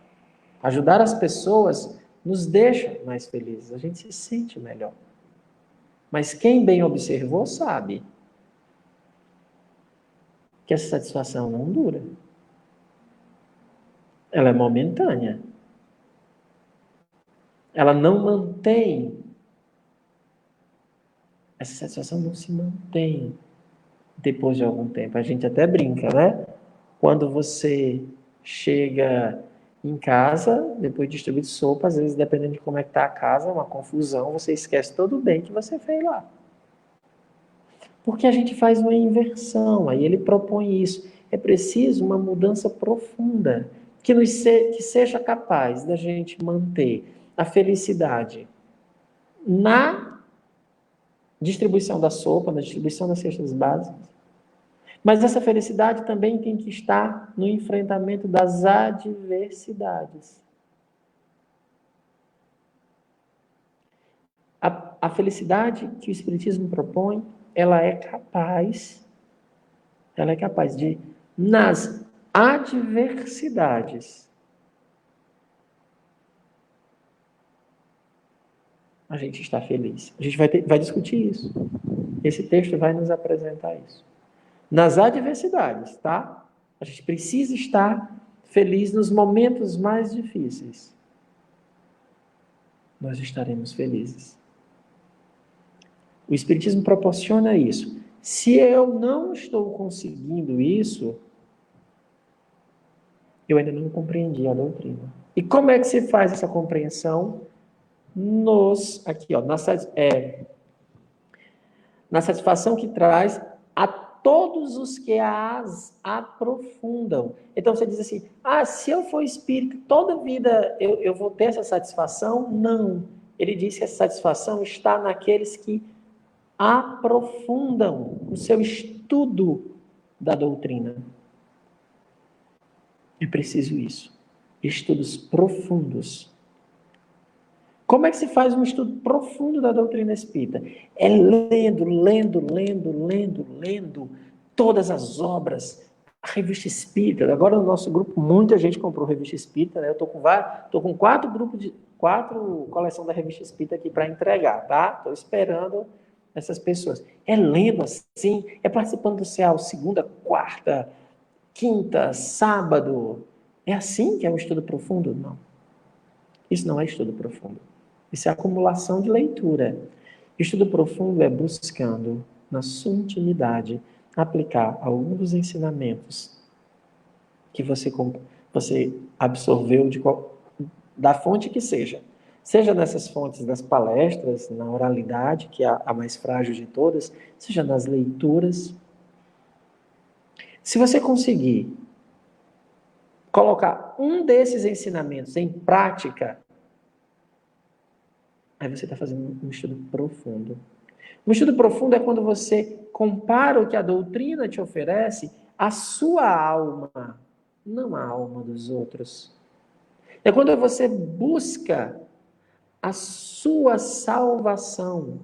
Ajudar as pessoas nos deixa mais felizes. A gente se sente melhor. Mas quem bem observou sabe que essa satisfação não dura. Ela é momentânea. Ela não mantém. Essa satisfação não se mantém depois de algum tempo. A gente até brinca, né? Quando você chega em casa, depois de distribuir sopa, às vezes, dependendo de como é que está a casa, é uma confusão, você esquece todo o bem que você fez lá. Porque a gente faz uma inversão, aí ele propõe isso. É preciso uma mudança profunda, que seja capaz da gente manter a felicidade na distribuição da sopa, na distribuição das cestas básicas, mas essa felicidade também tem que estar no enfrentamento das adversidades. A felicidade que o Espiritismo propõe, ela é capaz de, nas adversidades, a gente está feliz. A gente vai discutir isso. Esse texto vai nos apresentar isso. nas adversidades, tá? A gente precisa estar feliz nos momentos mais difíceis. Nós estaremos felizes. O Espiritismo proporciona isso. Se eu não estou conseguindo isso, eu ainda não compreendi a doutrina. E como é que se faz essa compreensão? Aqui, ó, na satisfação que traz a todos os que as aprofundam. Então você diz assim, se eu for espírita, toda vida eu vou ter essa satisfação? Não. Ele diz que essa satisfação está naqueles que aprofundam o seu estudo da doutrina. É preciso isso. Estudos profundos. Como é que se faz um estudo profundo da doutrina espírita? É lendo todas as obras, a revista espírita. Agora no nosso grupo, muita gente comprou revista espírita, né? Eu estou com 4 coleções da revista espírita aqui para entregar, tá? Estou esperando essas pessoas. É lendo assim, é participando do CEAL segunda, quarta, quinta, sábado. É assim que é um estudo profundo? Não. Isso não é estudo profundo. Isso é acumulação de leitura. Estudo profundo é buscando, na sua intimidade, aplicar algum dos ensinamentos que você absorveu da fonte que seja. Seja nessas fontes das palestras, na oralidade, que é a mais frágil de todas, seja nas leituras. Se você conseguir colocar um desses ensinamentos em prática, aí você está fazendo um estudo profundo. Um estudo profundo é quando você compara o que a doutrina te oferece à sua alma, não à alma dos outros. É quando você busca a sua salvação.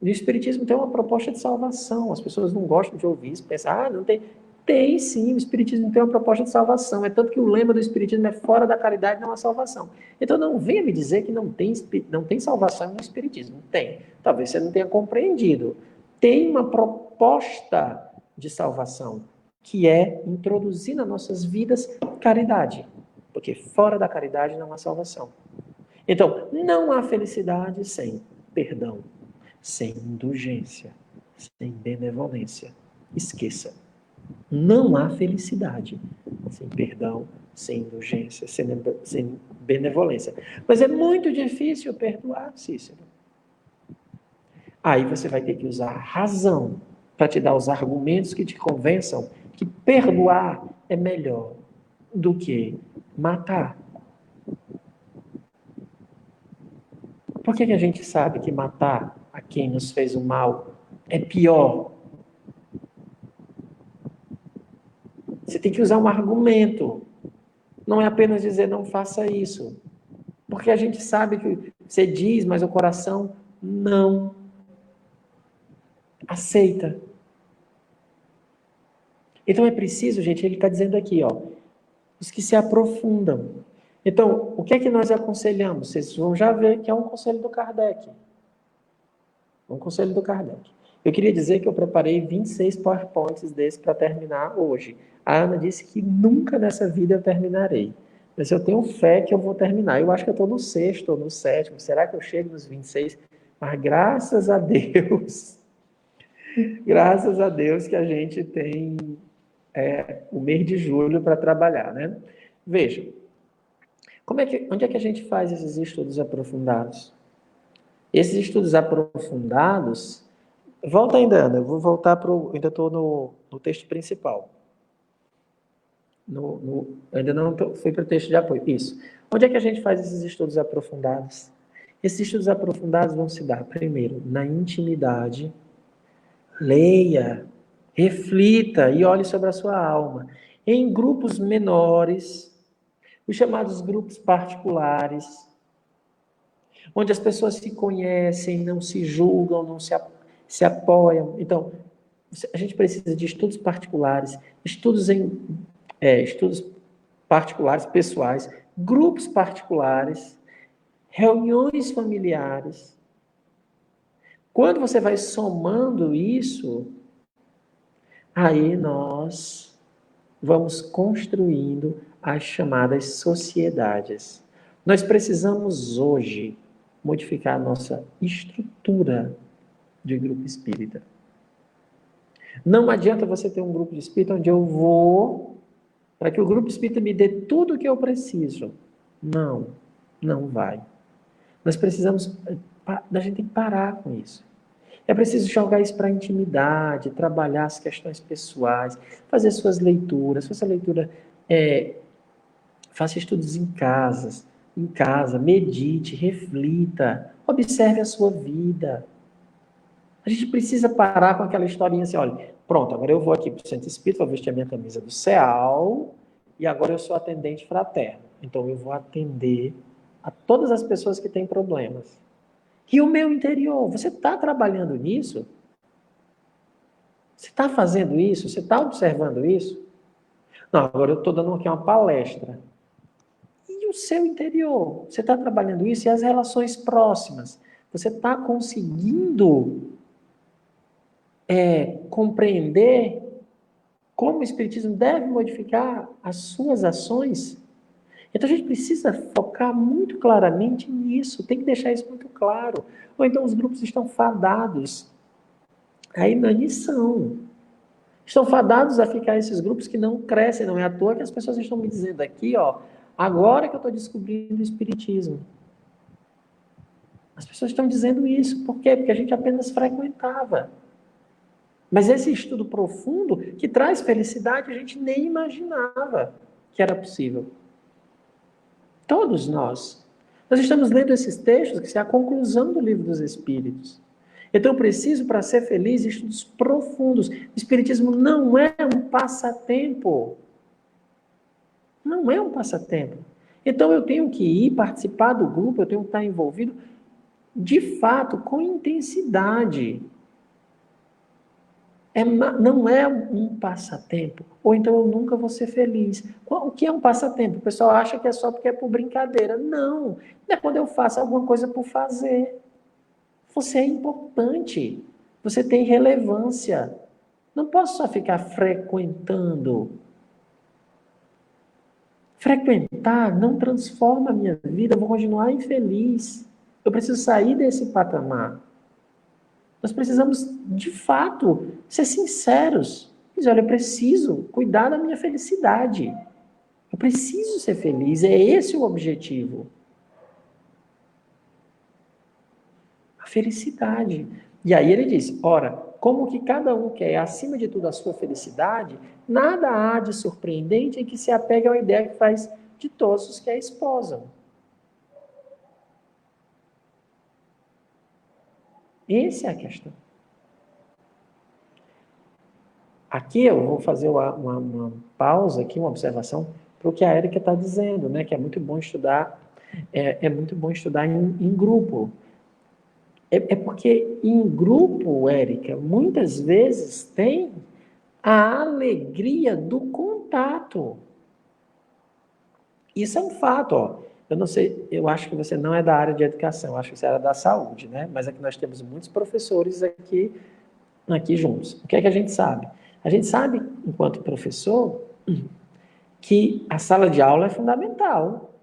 O Espiritismo tem uma proposta de salvação. As pessoas não gostam de ouvir isso, pensam, não tem. Tem sim, o Espiritismo tem uma proposta de salvação. É tanto que o lema do Espiritismo é fora da caridade não há salvação. Então não venha me dizer que não tem salvação no Espiritismo. Tem. Talvez você não tenha compreendido. Tem uma proposta de salvação, que é introduzir nas nossas vidas caridade. Porque fora da caridade não há salvação. Então, não há felicidade sem perdão, sem indulgência, sem benevolência. Esqueça. Não há felicidade sem perdão, sem indulgência, sem benevolência. Mas é muito difícil perdoar, Cícero. Aí você vai ter que usar a razão para te dar os argumentos que te convençam que perdoar é melhor do que matar. Por que a gente sabe que matar a quem nos fez o mal é pior? Você tem que usar um argumento. Não é apenas dizer não faça isso. Porque a gente sabe que você diz, mas o coração não aceita. Então é preciso, gente, ele está dizendo aqui, os que se aprofundam. Então, o que é que nós aconselhamos? Vocês vão já ver que é um conselho do Kardec. Um conselho do Kardec. Eu queria dizer que eu preparei 26 PowerPoints desses para terminar hoje. A Ana disse que nunca nessa vida eu terminarei. Mas eu tenho fé que eu vou terminar. Eu acho que eu estou no 6º ou no 7º. Será que eu chego nos 26? Mas graças a Deus, graças a Deus que a gente tem o mês de julho para trabalhar, né? Veja, onde é que a gente faz esses estudos aprofundados? Esses estudos aprofundados... Volta ainda, Ana. Eu vou voltar para ainda estou no texto principal. Ainda não fui para o texto de apoio. Isso. Onde é que a gente faz esses estudos aprofundados? Esses estudos aprofundados vão se dar, primeiro, na intimidade. Leia, reflita e olhe sobre a sua alma. Em grupos menores, os chamados grupos particulares, onde as pessoas se conhecem, não se julgam, não se apoiam. Então, a gente precisa de estudos particulares, estudos particulares, pessoais, grupos particulares, reuniões familiares. Quando você vai somando isso, Aí nós vamos construindo as chamadas sociedades. Nós precisamos hoje modificar a nossa estrutura de grupo espírita. Não adianta você ter um grupo de espírita onde eu vou para que o grupo espírita me dê tudo o que eu preciso. Não, não vai. Nós precisamos, a gente tem que parar com isso. É preciso jogar isso para a intimidade, trabalhar as questões pessoais, fazer suas leituras, faça leitura, faça estudos em casa, medite, reflita, observe a sua vida. A gente precisa parar com aquela historinha assim, olha, pronto, agora eu vou aqui para o centro espírita, vou vestir a minha camisa do CEAL, e agora eu sou atendente fraterno. Então eu vou atender a todas as pessoas que têm problemas. E o meu interior, você está trabalhando nisso? Você está fazendo isso? Você está observando isso? Não, agora eu estou dando aqui uma palestra. E o seu interior? Você está trabalhando isso? E as relações próximas? Você está conseguindo compreender como o Espiritismo deve modificar as suas ações? Então a gente precisa focar muito claramente nisso, tem que deixar isso muito claro. Ou então os grupos estão fadados à inanição. Estão fadados a ficar esses grupos que não crescem, não é à toa que as pessoas estão me dizendo aqui, ó, agora que eu estou descobrindo o Espiritismo. As pessoas estão dizendo isso, por quê? Porque a gente apenas frequentava. Mas esse estudo profundo, que traz felicidade, a gente nem imaginava que era possível. Todos nós. Nós estamos lendo esses textos, que é a conclusão do Livro dos Espíritos. Então eu preciso, para ser feliz, estudos profundos. O Espiritismo não é um passatempo. Não é um passatempo. Então eu tenho que ir participar do grupo, eu tenho que estar envolvido, de fato, com intensidade. Não é um passatempo. Ou então eu nunca vou ser feliz. O que é um passatempo? O pessoal acha que é só porque é por brincadeira. Não. É quando eu faço alguma coisa por fazer. Você é importante. Você tem relevância. Não posso só ficar frequentando. Frequentar não transforma a minha vida. Eu vou continuar infeliz. Eu preciso sair desse patamar. Nós precisamos, de fato, ser sinceros. Dizer, olha, eu preciso cuidar da minha felicidade. Eu preciso ser feliz. É esse o objetivo. A felicidade. E aí ele diz, ora, como que cada um quer, acima de tudo, a sua felicidade, nada há de surpreendente em que se apegue à ideia que faz de todos os que a esposam. Essa é a questão. Aqui eu vou fazer uma pausa aqui, uma observação para o que a Érica está dizendo, né? Que é muito bom estudar, muito bom estudar em grupo. É porque em grupo, Érica, muitas vezes tem a alegria do contato. Isso é um fato, ó. Eu não sei, eu acho que você não é da área de educação, eu acho que você era da saúde, né? Mas aqui nós temos muitos professores aqui juntos. O que é que a gente sabe? A gente sabe, enquanto professor, que a sala de aula é fundamental.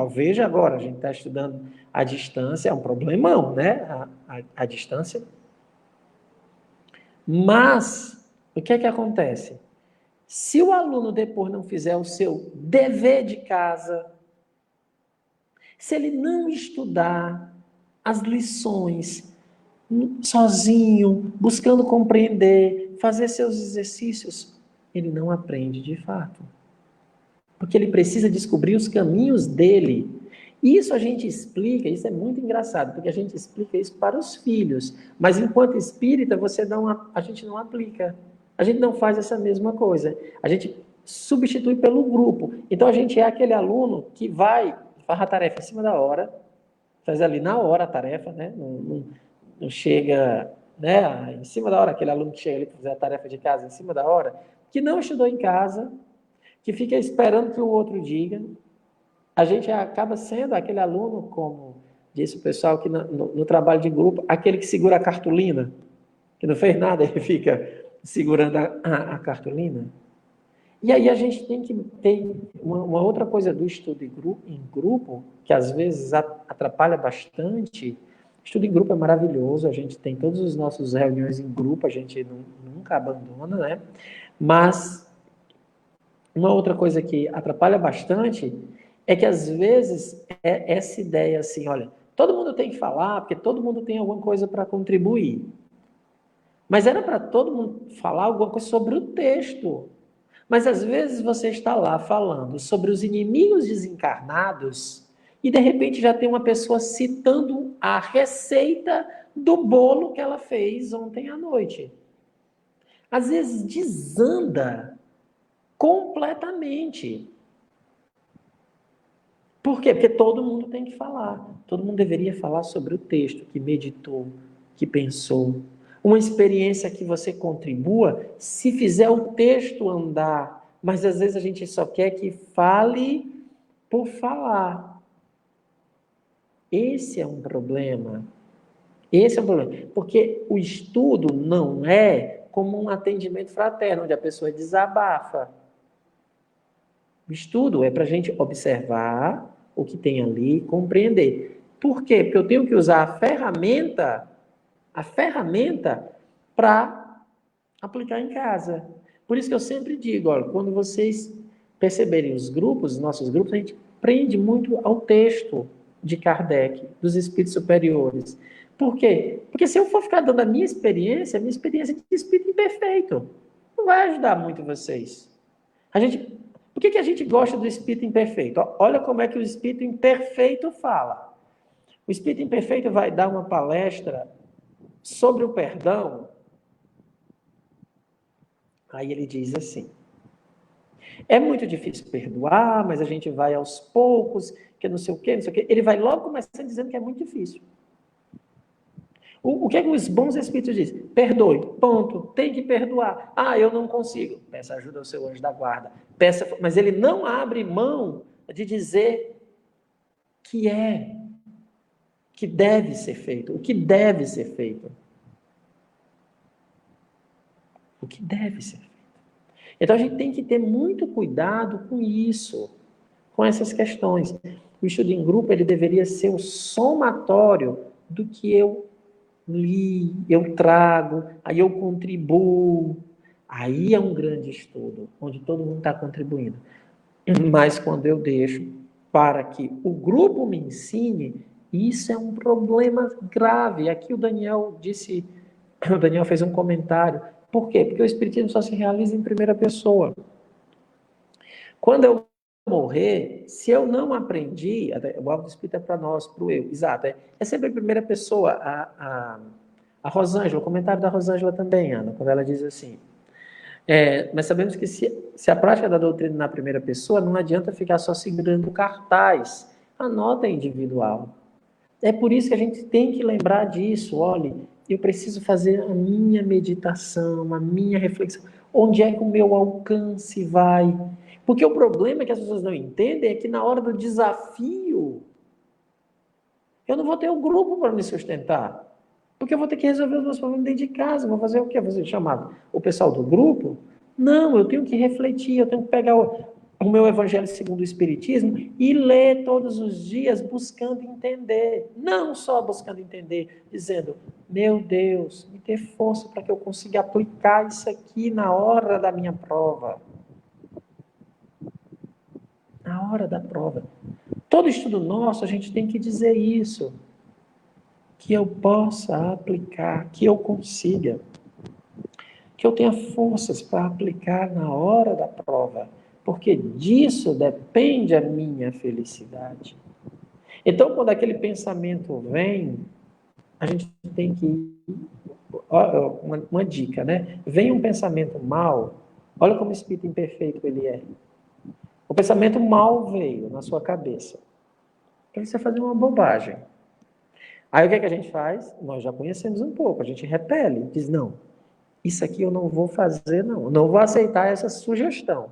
Veja agora, a gente está estudando à distância, é um problemão, né? A distância. Mas, o que é que acontece? Se o aluno depois não fizer o seu dever de casa, se ele não estudar as lições sozinho, buscando compreender, fazer seus exercícios, ele não aprende de fato. Porque ele precisa descobrir os caminhos dele. Isso a gente explica, isso é muito engraçado, porque a gente explica isso para os filhos, mas enquanto espírita a gente não aplica. A gente não faz essa mesma coisa. A gente substitui pelo grupo. Então a gente é aquele aluno que faz a tarefa em cima da hora, faz ali na hora a tarefa, né? Não chega, né, em cima da hora, aquele aluno que chega ali para fazer a tarefa de casa em cima da hora, que não estudou em casa, que fica esperando que o outro diga. A gente acaba sendo aquele aluno, como disse o pessoal que no trabalho de grupo, aquele que segura a cartolina, que não fez nada, ele fica segurando a cartolina. E aí a gente tem que ter uma outra coisa do estudo em grupo, que às vezes atrapalha bastante. Estudo em grupo é maravilhoso, a gente tem todas as nossas reuniões em grupo, a gente nunca abandona, né? Mas uma outra coisa que atrapalha bastante é que às vezes é essa ideia assim, olha, todo mundo tem que falar, porque todo mundo tem alguma coisa para contribuir. Mas era para todo mundo falar alguma coisa sobre o texto. Mas às vezes você está lá falando sobre os inimigos desencarnados e de repente já tem uma pessoa citando a receita do bolo que ela fez ontem à noite. Às vezes desanda completamente. Por quê? Porque todo mundo tem que falar. Todo mundo deveria falar sobre o texto, que meditou, que pensou. Uma experiência que você contribua, se fizer o texto andar. Mas às vezes a gente só quer que fale por falar. Esse é um problema. Esse é um problema. Porque o estudo não é como um atendimento fraterno, onde a pessoa desabafa. O estudo é para a gente observar o que tem ali, compreender. Por quê? Porque eu tenho que usar a ferramenta para aplicar em casa. Por isso que eu sempre digo, olha, quando vocês perceberem os grupos, os nossos grupos, a gente prende muito ao texto de Kardec, dos espíritos superiores. Por quê? Porque se eu for ficar dando a minha experiência de espírito imperfeito, não vai ajudar muito vocês. Por que a gente gosta do espírito imperfeito? Olha como é que o espírito imperfeito fala. O espírito imperfeito vai dar uma palestra sobre o perdão. Aí ele diz assim: é muito difícil perdoar, mas a gente vai aos poucos, que não sei o quê, não sei o quê. Ele vai logo começando dizendo que é muito difícil. O que é que os bons espíritos dizem? Perdoe, ponto, tem que perdoar. Ah, eu não consigo. Peça ajuda ao seu anjo da guarda. Mas ele não abre mão de dizer que deve ser feito, o que deve ser feito. O que deve ser feito. Então a gente tem que ter muito cuidado com isso, com essas questões. O estudo em grupo ele deveria ser o somatório do que eu li, eu trago, aí eu contribuo. Aí é um grande estudo, onde todo mundo está contribuindo. Mas quando eu deixo para que o grupo me ensine, isso é um problema grave. Aqui o Daniel fez um comentário. Por quê? Porque o Espiritismo só se realiza em primeira pessoa. Quando eu morrer, se eu não aprendi, o alvo do Espírito é para nós, para o eu, exato, é sempre em primeira pessoa. A Rosângela, o comentário da Rosângela também, Ana, quando ela diz assim, mas sabemos que se a prática da doutrina na primeira pessoa, não adianta ficar só segurando o cartaz, a nota é individual. É por isso que a gente tem que lembrar disso. Olha, eu preciso fazer a minha meditação, a minha reflexão. Onde é que o meu alcance vai? Porque o problema que as pessoas não entendem é que na hora do desafio, eu não vou ter um grupo para me sustentar. Porque eu vou ter que resolver os meus problemas dentro de casa. Vou fazer o quê? Vou ser chamado o pessoal do grupo? Não, eu tenho que refletir, eu tenho que pegar o meu Evangelho segundo o Espiritismo e ler todos os dias buscando entender. Não só buscando entender, dizendo, meu Deus, me dê força para que eu consiga aplicar isso aqui na hora da minha prova. Na hora da prova. Todo estudo nosso, a gente tem que dizer isso. Que eu possa aplicar, que eu consiga. Que eu tenha forças para aplicar na hora da prova. Porque disso depende a minha felicidade. Então, quando aquele pensamento vem, a gente tem que... Uma dica, né? Vem um pensamento mal, olha como o espírito imperfeito ele é. O pensamento mal veio na sua cabeça. Para você fazer uma bobagem. Aí o que é que a gente faz? Nós já conhecemos um pouco, a gente repele, diz, não, isso aqui eu não vou fazer, não vou aceitar essa sugestão.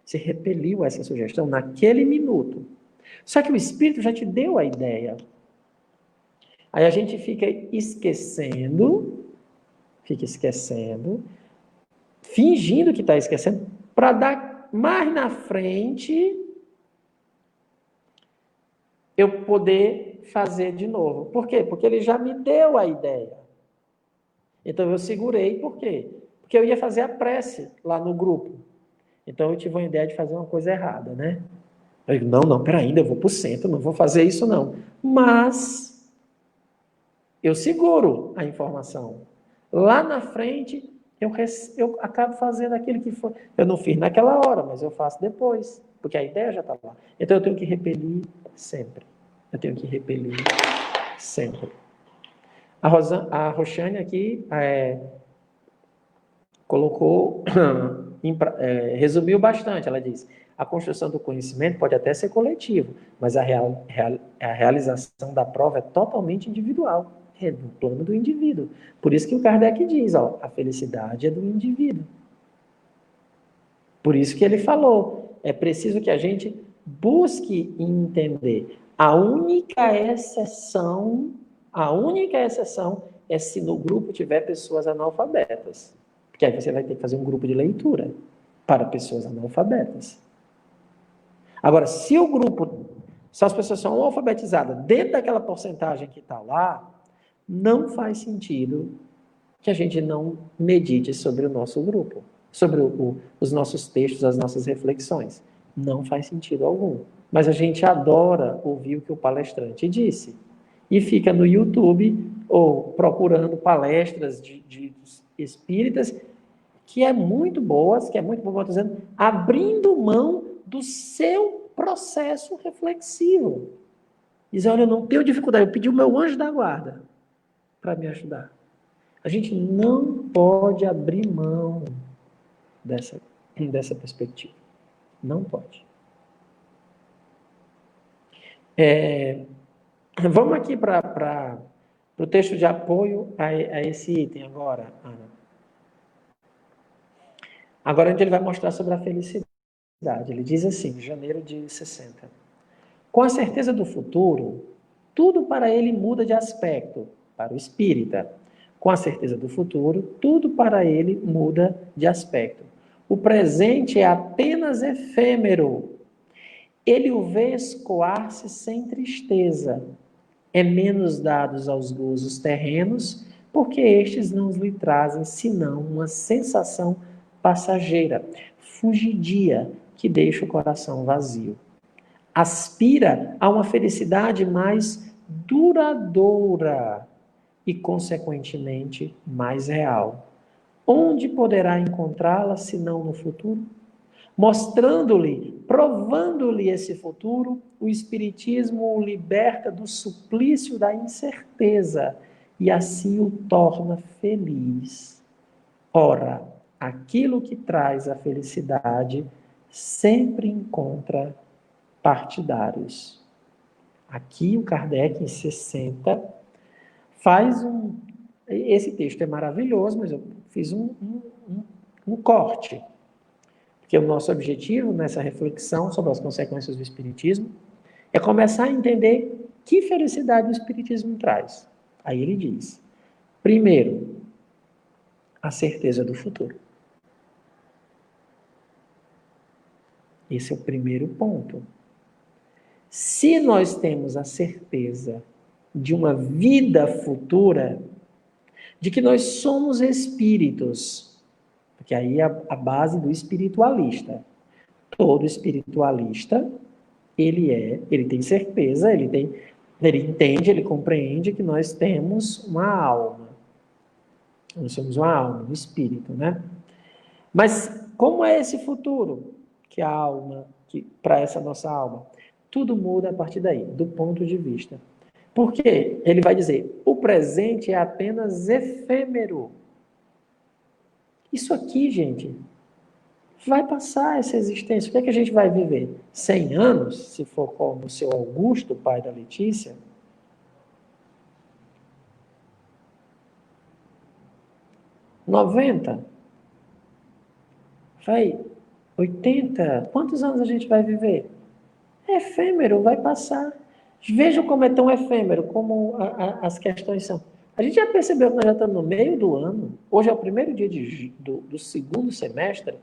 Você repeliu essa sugestão naquele minuto. Só que o Espírito já te deu a ideia. Aí a gente fica esquecendo fica esquecendo, fingindo que está esquecendo, para dar mais na frente eu poder fazer de novo. Por quê? Porque ele já me deu a ideia. Então eu segurei, por quê? Porque eu ia fazer a prece lá no grupo. Então eu tive uma ideia de fazer uma coisa errada, né? Eu digo, não, peraí, ainda eu vou para o centro, não vou fazer isso não. Mas eu seguro a informação. Lá na frente, eu acabo fazendo aquilo que foi. Eu não fiz naquela hora, mas eu faço depois, porque a ideia já está lá. Então eu tenho que repelir sempre. Eu tenho que repelir sempre. A Roxane aqui colocou, resumiu bastante. Ela diz: a construção do conhecimento pode até ser coletivo, mas a realização da prova é totalmente individual, é do plano do indivíduo. Por isso que o Kardec diz, a felicidade é do indivíduo. Por isso que ele falou, é preciso que a gente busque entender. A única exceção é se no grupo tiver pessoas analfabetas. Porque aí você vai ter que fazer um grupo de leitura para pessoas analfabetas. Agora, se as pessoas são alfabetizadas dentro daquela porcentagem que está lá, não faz sentido que a gente não medite sobre o nosso grupo, sobre os nossos textos, as nossas reflexões. Não faz sentido algum. Mas a gente adora ouvir o que o palestrante disse. E fica no YouTube ou procurando palestras de espíritas que é muito boas, dizendo, abrindo mão do seu processo reflexivo. Diz, olha, eu não tenho dificuldade, eu pedi o meu anjo da guarda para me ajudar. A gente não pode abrir mão dessa perspectiva. Não pode. Vamos aqui para o texto de apoio a esse item agora, Ana. Agora ele vai mostrar sobre a felicidade. Ele diz assim, em janeiro de 60. Com a certeza do futuro, tudo para ele muda de aspecto, para o espírita. Com a certeza do futuro, tudo para ele muda de aspecto. O presente é apenas efêmero. Ele o vê escoar-se sem tristeza. É menos dados aos gozos terrenos, porque estes não lhe trazem senão uma sensação passageira, fugidia, que deixa o coração vazio. Aspira a uma felicidade mais duradoura e, consequentemente, mais real. Onde poderá encontrá-la, se não no futuro? Mostrando-lhe, provando-lhe esse futuro, o Espiritismo o liberta do suplício da incerteza e assim o torna feliz. Ora, aquilo que traz a felicidade sempre encontra partidários. Aqui o Kardec, em 60, faz esse texto é maravilhoso, mas eu fiz um corte. Porque o nosso objetivo nessa reflexão sobre as consequências do Espiritismo é começar a entender que felicidade o Espiritismo traz. Aí ele diz, primeiro, a certeza do futuro. Esse é o primeiro ponto. Se nós temos a certeza de uma vida futura, de que nós somos espíritos, porque aí é a base do espiritualista. Todo espiritualista, ele tem certeza, ele entende, ele compreende que nós temos uma alma. Nós somos uma alma, um espírito, né? Mas como é esse futuro que a alma, para essa nossa alma? Tudo muda a partir daí, do ponto de vista. Por quê? Ele vai dizer, o presente é apenas efêmero. Isso aqui, gente, vai passar essa existência. O que é que a gente vai viver? 100 anos, se for como o seu Augusto, pai da Letícia? 90? Vai 80? Quantos anos a gente vai viver? É efêmero, vai passar. Vejam como é tão efêmero, como as questões são. A gente já percebeu que nós já estamos no meio do ano. Hoje é o primeiro dia do segundo semestre.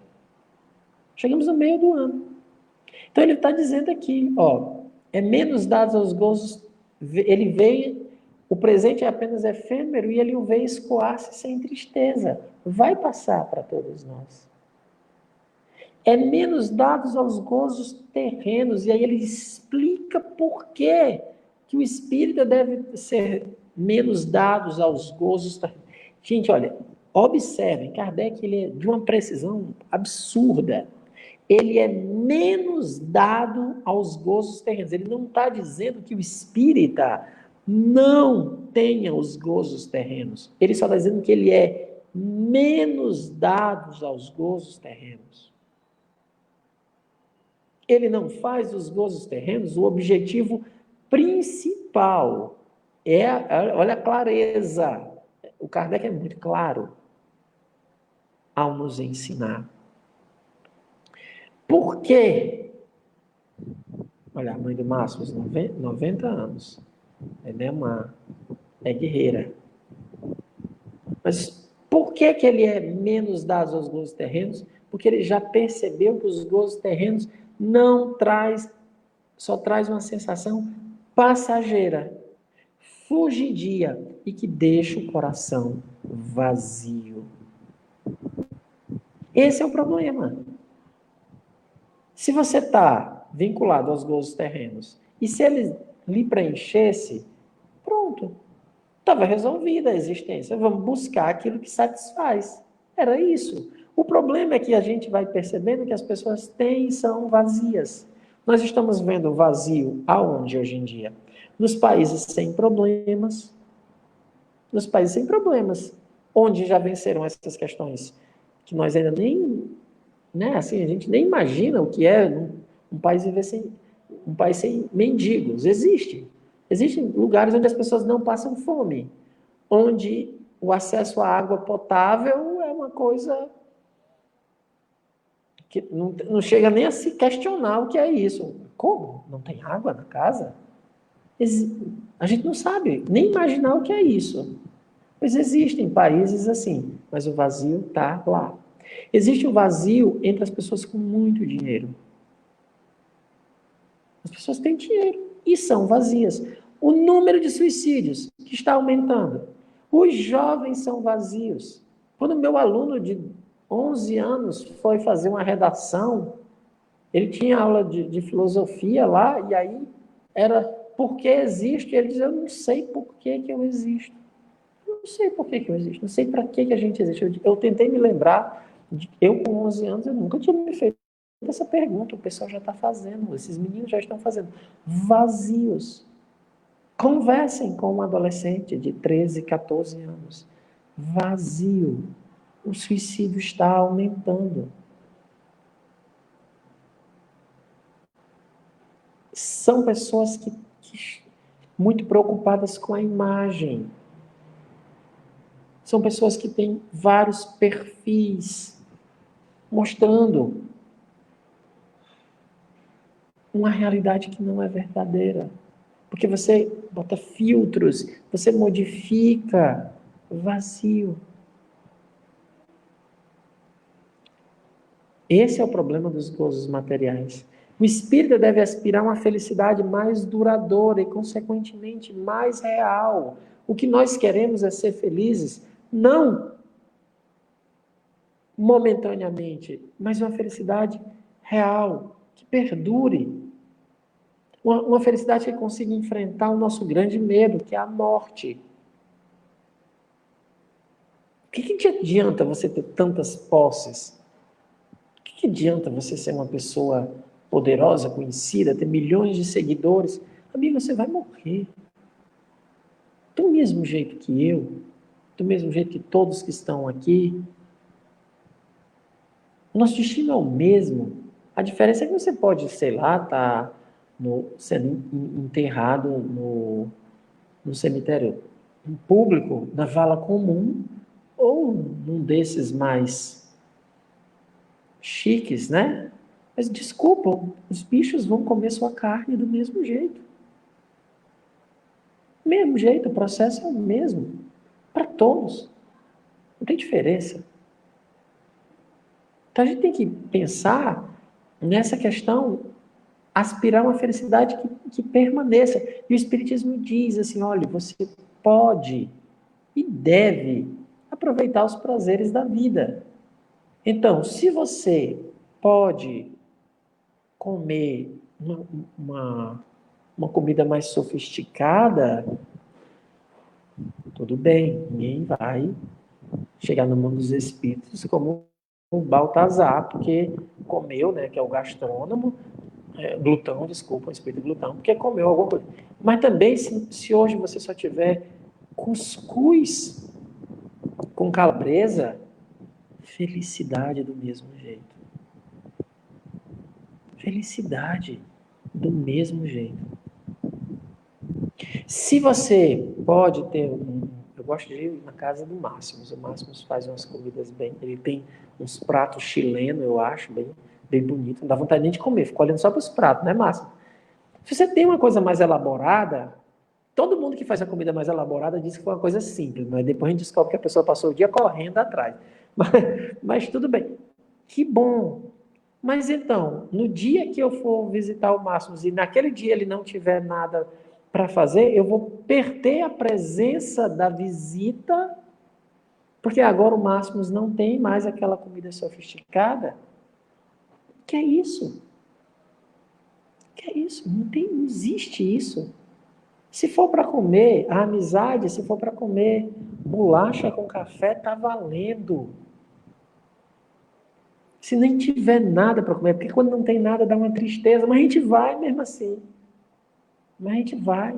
Chegamos no meio do ano. Então ele está dizendo aqui, ó, é menos dados aos gozos, ele veio, o presente é apenas efêmero e ele o vê escoar-se sem tristeza. Vai passar para todos nós. É menos dados aos gozos terrenos, e aí ele explica por que o espírito deve ser menos dados aos gozos terrenos. Gente, olha, observem, Kardec ele é de uma precisão absurda. Ele é menos dado aos gozos terrenos. Ele não está dizendo que o espírita não tenha os gozos terrenos. Ele só está dizendo que ele é menos dado aos gozos terrenos. Ele não faz dos gozos terrenos o objetivo principal. Olha a clareza. O Kardec é muito claro ao nos ensinar. Por quê? Olha, a mãe do Márcio, 90 anos. Ela é guerreira. Mas por que ele é menos dado aos gozos terrenos? Porque ele já percebeu que os gozos terrenos só traz uma sensação passageira, fugidia e que deixa o coração vazio. Esse é o problema. Se você está vinculado aos gozos terrenos e se ele lhe preenchesse, pronto, estava resolvida a existência. Vamos buscar aquilo que satisfaz. Era isso. O problema é que a gente vai percebendo que as pessoas têm e são vazias. Nós estamos vendo o vazio aonde hoje em dia? Nos países sem problemas. Nos países sem problemas. Onde já venceram essas questões que nós ainda nem... Né, assim, a gente nem imagina o que é um país viver um país sem mendigos. Existe. Existem lugares onde as pessoas não passam fome. Onde o acesso à água potável é uma coisa que não chega nem a se questionar o que é isso. Como? Não tem água na casa? A gente não sabe nem imaginar o que é isso. Pois existem países assim, mas o vazio está lá. Existe o vazio entre as pessoas com muito dinheiro. As pessoas têm dinheiro e são vazias. O número de suicídios que está aumentando. Os jovens são vazios. Quando meu aluno de 11 anos foi fazer uma redação, ele tinha aula de filosofia lá, e aí era por que existe? Ele dizia, eu não sei por que eu existo. Eu não sei por que eu existo, não sei para que a gente existe. Eu tentei me lembrar, eu com 11 anos, eu nunca tinha me feito essa pergunta, o pessoal já está fazendo, esses meninos já estão fazendo. Vazios. Conversem com um adolescente de 13, 14 anos. Vazio. O suicídio está aumentando. São pessoas que muito preocupadas com a imagem. São pessoas que têm vários perfis mostrando uma realidade que não é verdadeira. Porque você bota filtros, você modifica, vazio. Esse é o problema dos gozos materiais. O espírito deve aspirar a uma felicidade mais duradoura e, consequentemente, mais real. O que nós queremos é ser felizes, não momentaneamente, mas uma felicidade real, que perdure. Uma felicidade que consiga enfrentar o nosso grande medo, que é a morte. O que te adianta você ter tantas posses? O que adianta você ser uma pessoa poderosa, conhecida, ter milhões de seguidores? Amigo, você vai morrer. Do mesmo jeito que eu, do mesmo jeito que todos que estão aqui. O nosso destino é o mesmo. A diferença é que você pode, sei lá, estar sendo enterrado no cemitério público, na vala comum, ou num desses mais chiques, né? Mas desculpa, os bichos vão comer sua carne do mesmo jeito. Mesmo jeito, o processo é o mesmo. Para todos. Não tem diferença. Então a gente tem que pensar nessa questão, aspirar uma felicidade que permaneça. E o Espiritismo diz assim, olha, você pode e deve aproveitar os prazeres da vida. Então, se você pode comer uma comida mais sofisticada, tudo bem, ninguém vai chegar no mundo dos espíritos como o Baltazar, porque comeu, né, que é o gastrônomo, glutão, desculpa, o espírito glutão, porque comeu alguma coisa. Mas também, se hoje você só tiver cuscuz com calabresa, felicidade do mesmo jeito. Felicidade do mesmo jeito. Se você pode ter eu gosto de ir na casa do Máximos. O Máximos faz umas comidas bem... Ele tem uns pratos chilenos, eu acho, bem bonito. Não dá vontade nem de comer, fico olhando só para os pratos, né, Máximo? Se você tem uma coisa mais elaborada, todo mundo que faz a comida mais elaborada diz que foi uma coisa simples, mas depois a gente descobre que a pessoa passou o dia correndo atrás. Mas tudo bem. Que bom. Mas então, no dia que eu for visitar o Máximos e naquele dia ele não tiver nada para fazer, eu vou perder a presença da visita, porque agora o Máximos não tem mais aquela comida sofisticada. Que é isso? Que é isso? Não existe isso. Se for para comer, a amizade, se for para comer bolacha com café, tá valendo. Se nem tiver nada para comer, porque quando não tem nada dá uma tristeza, mas a gente vai mesmo assim. Mas a gente vai.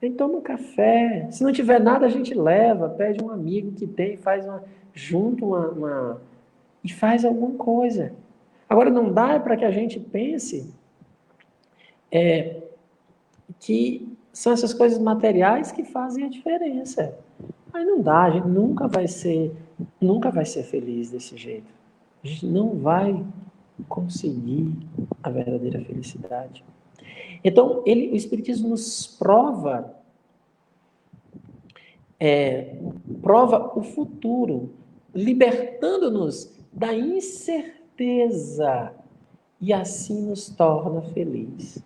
A gente toma um café. Se não tiver nada, a gente leva, pede um amigo que tem, faz e faz alguma coisa. Agora, não dá para que a gente pense que são essas coisas materiais que fazem a diferença. Mas não dá, a gente nunca vai ser feliz desse jeito. A gente não vai conseguir a verdadeira felicidade. Então, o Espiritismo nos prova o futuro, libertando-nos da incerteza e assim nos torna feliz.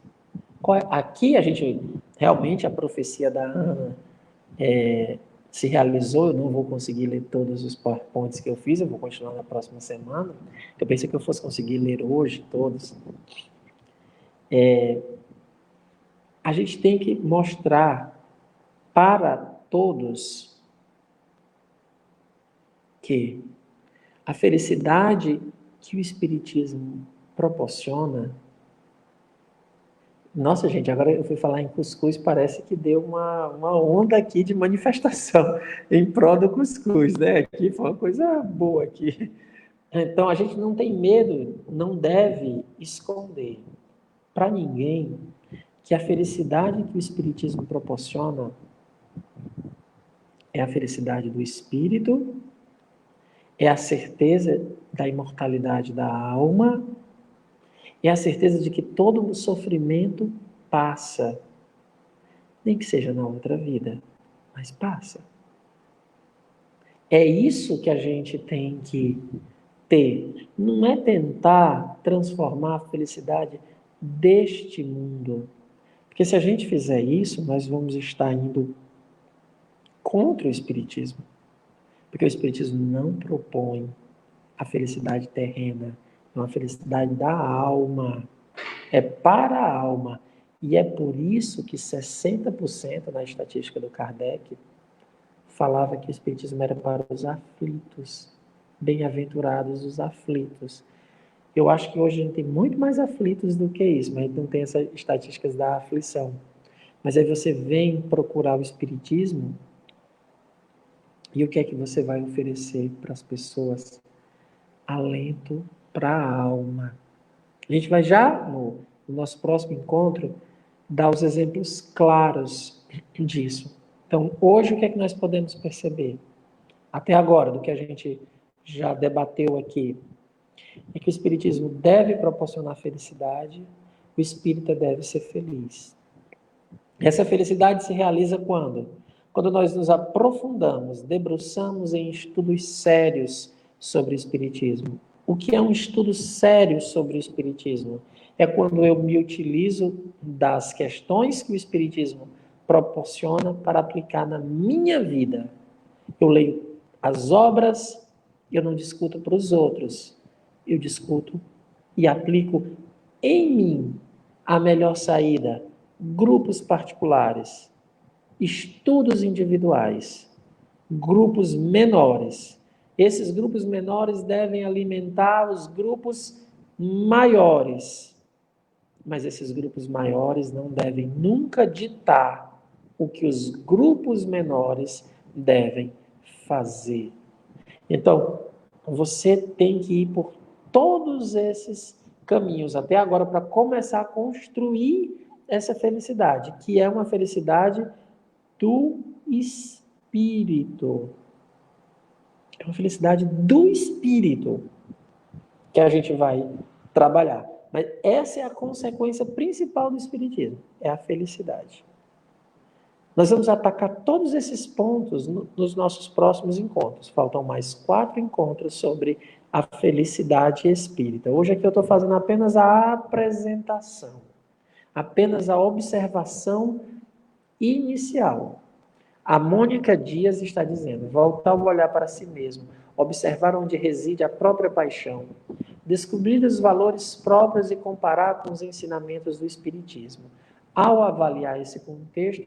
Aqui a gente, realmente, a profecia da Ana se realizou. Eu não vou conseguir ler todos os PowerPoints que eu fiz, eu vou continuar na próxima semana. Eu pensei que eu fosse conseguir ler hoje todos. A gente tem que mostrar para todos que a felicidade que o Espiritismo proporciona... Nossa, gente, agora eu fui falar em cuscuz, parece que deu uma onda aqui de manifestação em prol do cuscuz, né? Aqui foi uma coisa boa aqui. Então, a gente não tem medo, não deve esconder para ninguém que a felicidade que o Espiritismo proporciona é a felicidade do espírito, é a certeza da imortalidade da alma, é a certeza de que todo o sofrimento passa, nem que seja na outra vida, mas passa. É isso que a gente tem que ter. Não é tentar transformar a felicidade deste mundo. Porque se a gente fizer isso, nós vamos estar indo contra o Espiritismo. Porque o Espiritismo não propõe a felicidade terrena, é uma felicidade da alma. É para a alma. E é por isso que 60% na estatística do Kardec falava que o Espiritismo era para os aflitos. Bem-aventurados os aflitos. Eu acho que hoje a gente tem muito mais aflitos do que isso, mas a gente não tem essas estatísticas da aflição. Mas aí você vem procurar o Espiritismo e o que é que você vai oferecer para as pessoas? Alento para a alma. A gente vai já, no nosso próximo encontro, dar os exemplos claros disso. Então, hoje, o que é que nós podemos perceber? Até agora, do que a gente já debateu aqui, é que o Espiritismo deve proporcionar felicidade, o espírita deve ser feliz. Essa felicidade se realiza quando? quando nós nos aprofundamos, debruçamos em estudos sérios sobre o Espiritismo. O que é um estudo sério sobre o Espiritismo? É quando eu me utilizo das questões que o Espiritismo proporciona para aplicar na minha vida. Eu leio as obras, eu não discuto para os outros, eu discuto e aplico em mim a melhor saída, grupos particulares, estudos individuais, grupos menores. Esses grupos menores devem alimentar os grupos maiores, mas esses grupos maiores não devem nunca ditar o que os grupos menores devem fazer. Então, você tem que ir por todos esses caminhos até agora para começar a construir essa felicidade, que é uma felicidade do espírito. É uma felicidade do espírito que a gente vai trabalhar. Mas essa é a consequência principal do espiritismo, é a felicidade. Nós vamos atacar todos esses pontos nos nossos próximos encontros. Faltam mais 4 encontros sobre a felicidade espírita. Hoje aqui eu estou fazendo apenas a apresentação, apenas a observação inicial. A Mônica Dias está dizendo: voltar o olhar para si mesmo, observar onde reside a própria paixão, descobrir os valores próprios e comparar com os ensinamentos do Espiritismo. Ao avaliar esse contexto,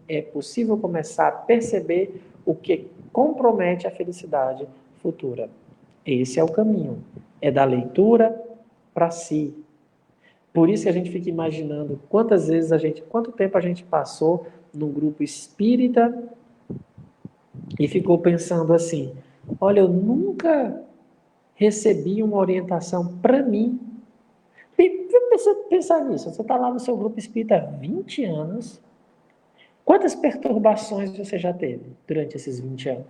é possível começar a perceber o que compromete a felicidade futura. Esse é o caminho. É da leitura para si. Por isso que a gente fica imaginando quanto tempo a gente passou num grupo espírita e ficou pensando assim: olha, eu nunca recebi uma orientação para mim. Pensar nisso, você está lá no seu grupo espírita há 20 anos. Quantas perturbações você já teve durante esses 20 anos?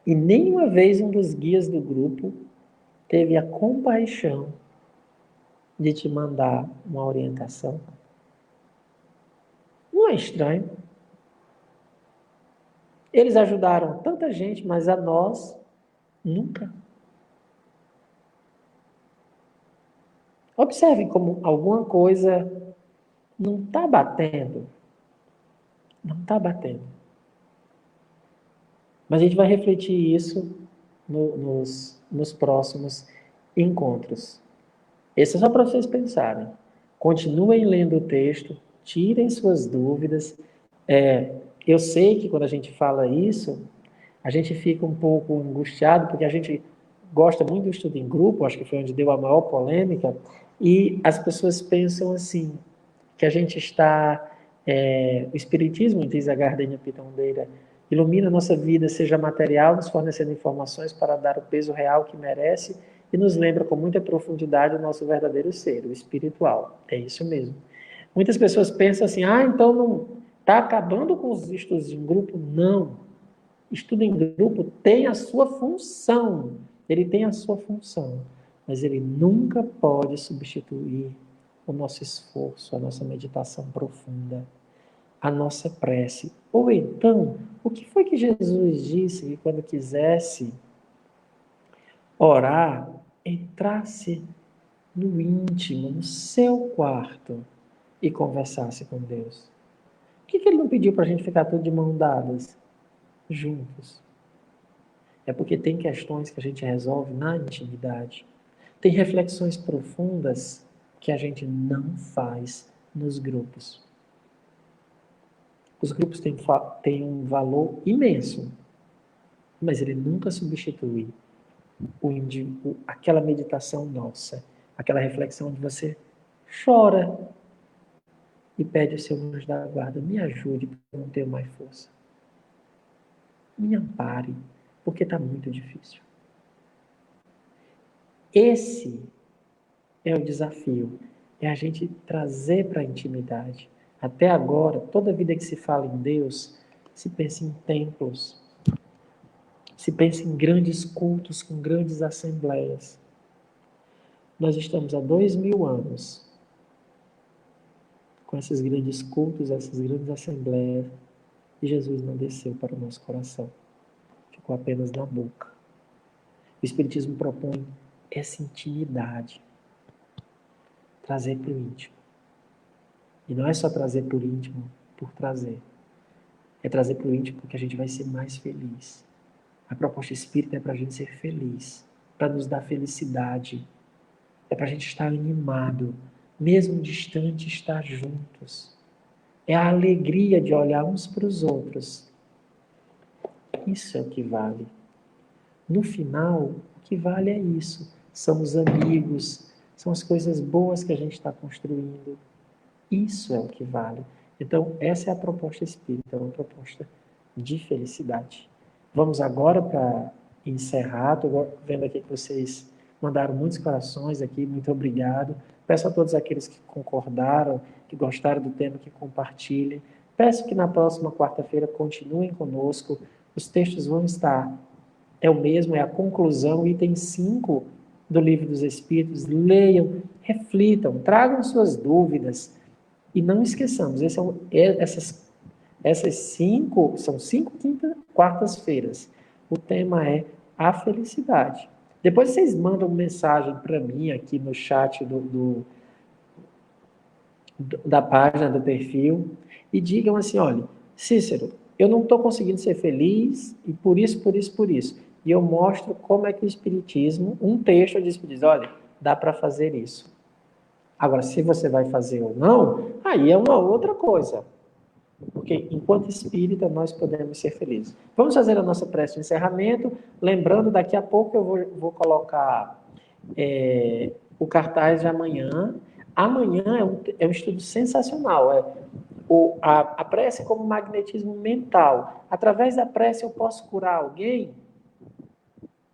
E nenhuma vez um dos guias do grupo teve a compaixão de te mandar uma orientação. Não é estranho? Eles ajudaram tanta gente, mas a nós, nunca. Observem como alguma coisa não está batendo. Não está batendo. Mas a gente vai refletir isso nos próximos encontros. Esse é só para vocês pensarem. Continuem lendo o texto, tirem suas dúvidas. Eu sei que quando a gente fala isso, a gente fica um pouco angustiado, porque a gente gosta muito do estudo em grupo, acho que foi onde deu a maior polêmica, e as pessoas pensam assim, que a gente está... o Espiritismo, diz a Gardenia Pitandeira, ilumina a nossa vida, seja material, nos fornecendo informações para dar o peso real que merece e nos lembra com muita profundidade o nosso verdadeiro ser, o espiritual. É isso mesmo. Muitas pessoas pensam assim, então não está acabando com os estudos em grupo? Não. Estudo em grupo tem a sua função, ele tem a sua função, mas ele nunca pode substituir o nosso esforço, a nossa meditação profunda, a nossa prece. Ou então, o que foi que Jesus disse que quando quisesse orar, entrasse no íntimo, no seu quarto e conversasse com Deus? Por que ele não pediu para a gente ficar tudo de mão dadas, juntos? É porque tem questões que a gente resolve na intimidade. Tem reflexões profundas que a gente não faz nos grupos. Os grupos têm um valor imenso, mas ele nunca substitui aquela meditação nossa, aquela reflexão onde você chora e pede ao seu anjo da guarda: me ajude para não ter mais força. Me ampare, porque está muito difícil. Esse é o desafio, é a gente trazer para a intimidade. Até agora, toda vida que se fala em Deus, se pensa em templos, se pensa em grandes cultos com grandes assembleias. Nós estamos há 2000 anos com esses grandes cultos, essas grandes assembleias, E Jesus não desceu para o nosso coração. Ficou apenas na boca. O Espiritismo propõe essa intimidade. Trazer para o íntimo. E não é só trazer para o íntimo por trazer. É trazer para o íntimo porque a gente vai ser mais feliz. A proposta espírita é para a gente ser feliz. Para nos dar felicidade. É para a gente estar animado. Mesmo distante, estar juntos. É a alegria de olhar uns para os outros. Isso é o que vale. No final, o que vale é isso. São os amigos, são as coisas boas que a gente está construindo. Isso é o que vale. Então, essa é a proposta espírita, é uma proposta de felicidade. Vamos agora para encerrar. Estou vendo aqui que vocês mandaram muitos corações aqui, muito obrigado. Peço a todos aqueles que concordaram, que gostaram do tema, que compartilhem. Peço que na próxima quarta-feira continuem conosco. Os textos vão estar, é o mesmo, é a conclusão, item 5 do Livro dos Espíritos. Leiam, reflitam, tragam suas dúvidas. E não esqueçamos, essas 5, são 5 quartas-feiras. O tema é a felicidade. Depois vocês mandam mensagem para mim aqui no chat da página, do perfil, e digam assim, olha, Cícero, eu não estou conseguindo ser feliz, e por isso. E eu mostro como é que o Espiritismo, um texto de Espiritismo, olha, dá para fazer isso. Agora, se você vai fazer ou não, aí é uma outra coisa. Porque, enquanto espírita, nós podemos ser felizes. Vamos fazer a nossa prece de encerramento. Lembrando, daqui a pouco eu vou colocar o cartaz de amanhã. Amanhã é um estudo sensacional. A prece como magnetismo mental. Através da prece eu posso curar alguém?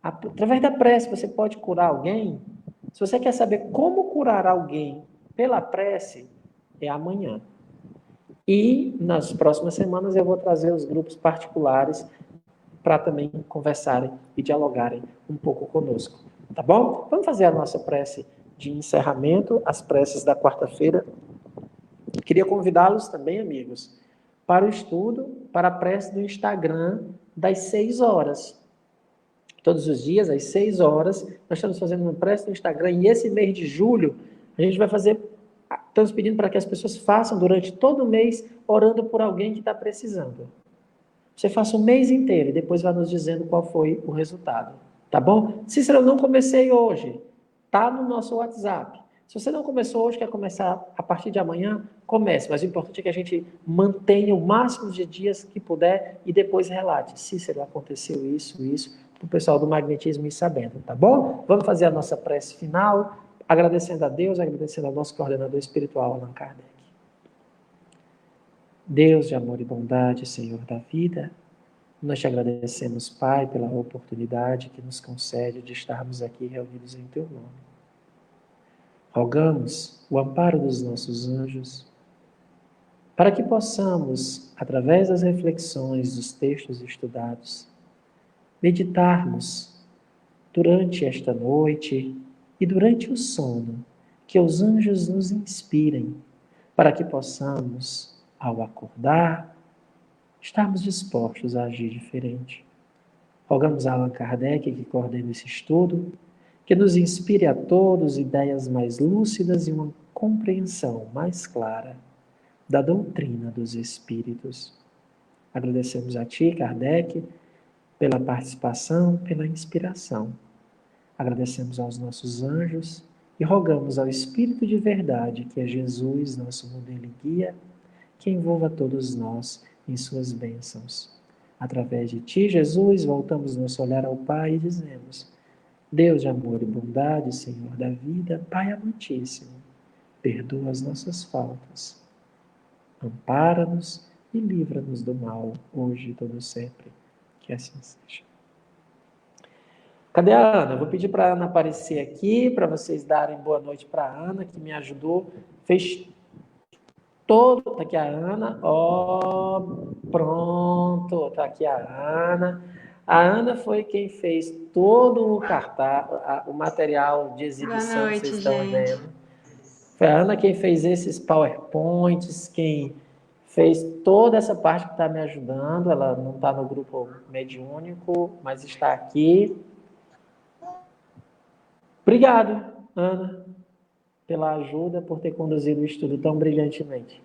Através da prece você pode curar alguém? Se você quer saber como curar alguém pela prece, é amanhã. E nas próximas semanas eu vou trazer os grupos particulares para também conversarem e dialogarem um pouco conosco. Tá bom? Vamos fazer a nossa prece de encerramento, as preces da quarta-feira. Queria convidá-los também, amigos, para o estudo, para a prece do Instagram das 6 horas. Todos os dias, às 6 horas, nós estamos fazendo uma prece no Instagram, e esse mês de julho, a gente vai fazer, estamos pedindo para que as pessoas façam durante todo o mês, orando por alguém que está precisando. Você faça o mês inteiro, e depois vai nos dizendo qual foi o resultado. Tá bom? Cícero, eu não comecei hoje. Está no nosso WhatsApp. Se você não começou hoje, quer começar a partir de amanhã, comece. Mas o importante é que a gente mantenha o máximo de dias que puder e depois relate. Cícero, aconteceu isso, para o pessoal do magnetismo ir sabendo, tá bom? Vamos fazer a nossa prece final, agradecendo a Deus, agradecendo ao nosso coordenador espiritual, Allan Kardec. Deus de amor e bondade, Senhor da vida, nós te agradecemos, Pai, pela oportunidade que nos concede de estarmos aqui reunidos em Teu nome. Rogamos o amparo dos nossos anjos, para que possamos, através das reflexões dos textos estudados, meditarmos durante esta noite e durante o sono, que os anjos nos inspirem, para que possamos, ao acordar, estarmos dispostos a agir diferente. Rogamos a Allan Kardec, que coordena esse estudo, que nos inspire a todos ideias mais lúcidas e uma compreensão mais clara da doutrina dos Espíritos. Agradecemos a Ti, Kardec, pela participação, pela inspiração. Agradecemos aos nossos anjos e rogamos ao Espírito de verdade, que é Jesus, nosso modelo e guia, que envolva todos nós em suas bênçãos. Através de Ti, Jesus, voltamos nosso olhar ao Pai e dizemos: Deus de amor e bondade, Senhor da vida, Pai amantíssimo, perdoa as nossas faltas, ampara-nos e livra-nos do mal, hoje e todo sempre. Que assim seja. Cadê a Ana? Eu vou pedir para a Ana aparecer aqui, para vocês darem boa noite para a Ana, que me ajudou, fez todo... Está aqui a Ana, pronto, está aqui a Ana. A Ana foi quem fez todo o cartaz, o material de exibição que vocês estão vendo. Foi a Ana quem fez esses PowerPoints, quem fez toda essa parte que está me ajudando. Ela não está no grupo mediúnico, mas está aqui. Obrigado, Ana, pela ajuda, por ter conduzido o estudo tão brilhantemente.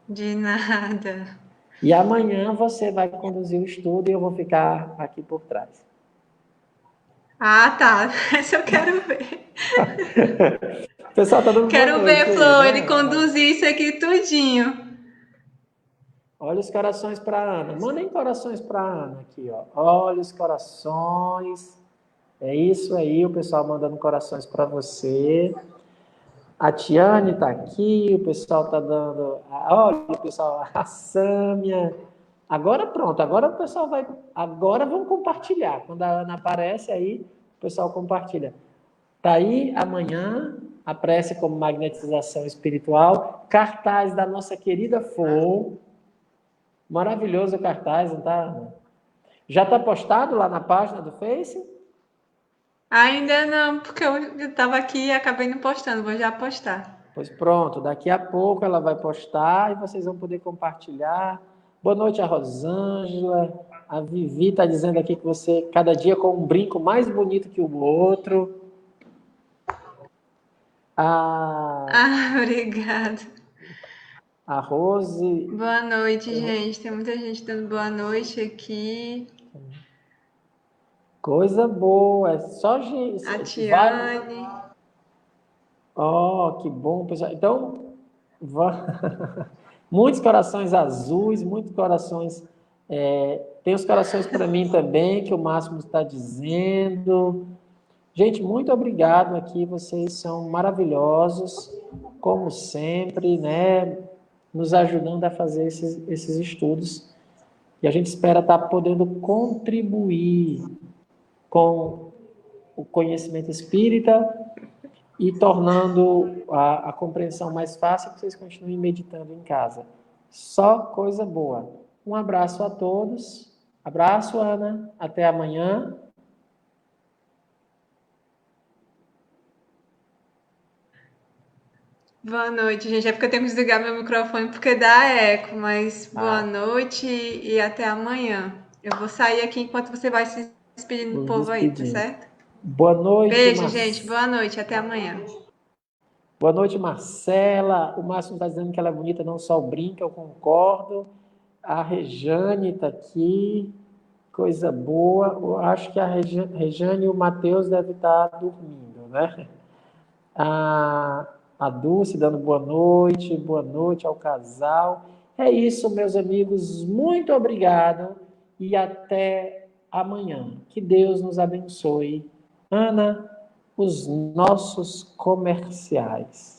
De nada. E amanhã você vai conduzir o estudo e eu vou ficar aqui por trás. Ah, tá. Essa eu quero ver. O pessoal tá dando boa Quero noite ver, aí, Flor, ele né? conduzir isso aqui tudinho. Olha os corações para Ana. Mandem corações para Ana aqui, ó. Olha os corações. É isso aí, o pessoal mandando corações para você. A Tiane está aqui, o pessoal está dando. Olha, o pessoal, a Sâmia. Agora pronto, agora o pessoal vai. Agora vamos compartilhar. Quando a Ana aparece aí, o pessoal compartilha. Tá aí amanhã a prece como magnetização espiritual, cartaz da nossa querida Flor. Maravilhoso o cartaz, não tá? Já está postado lá na página do Face? Ainda não, porque eu tava aqui e acabei não postando, vou já postar. Pois pronto, daqui a pouco ela vai postar e vocês vão poder compartilhar. Boa noite a Rosângela. A Vivi está dizendo aqui que você, cada dia com um brinco mais bonito que o outro. Obrigada. A Rose. Boa noite, gente. Tem muita gente dando boa noite aqui. Coisa boa. É só gente. A Vai. Tiane. Oh, que bom, pessoal. Então, muitos corações azuis, muitos corações. Tem os corações para mim também, que o Máximo está dizendo. Gente, muito obrigado aqui. Vocês são maravilhosos, como sempre, né? Nos ajudando a fazer esses estudos. E a gente espera estar podendo contribuir com o conhecimento espírita e tornando a compreensão mais fácil, que vocês continuem meditando em casa. Só coisa boa. Um abraço a todos. Abraço, Ana. Até amanhã. Boa noite, gente. É porque eu tenho que desligar meu microfone porque dá eco, mas boa Ah, noite e até amanhã. Eu vou sair aqui enquanto você vai se despedindo do nos povo aí, tá despedindo. certo? Boa noite, Beijo, gente. Boa noite. Até amanhã. Boa noite, Marcela. O Márcio está dizendo que ela é bonita, não só brinca, eu concordo. A Rejane está aqui. Coisa boa. Eu acho que a Rejane e o Matheus devem estar dormindo, né? A Dulce dando boa noite ao casal. É isso, meus amigos. Muito obrigado e até amanhã. Que Deus nos abençoe. Ana, os nossos comerciais.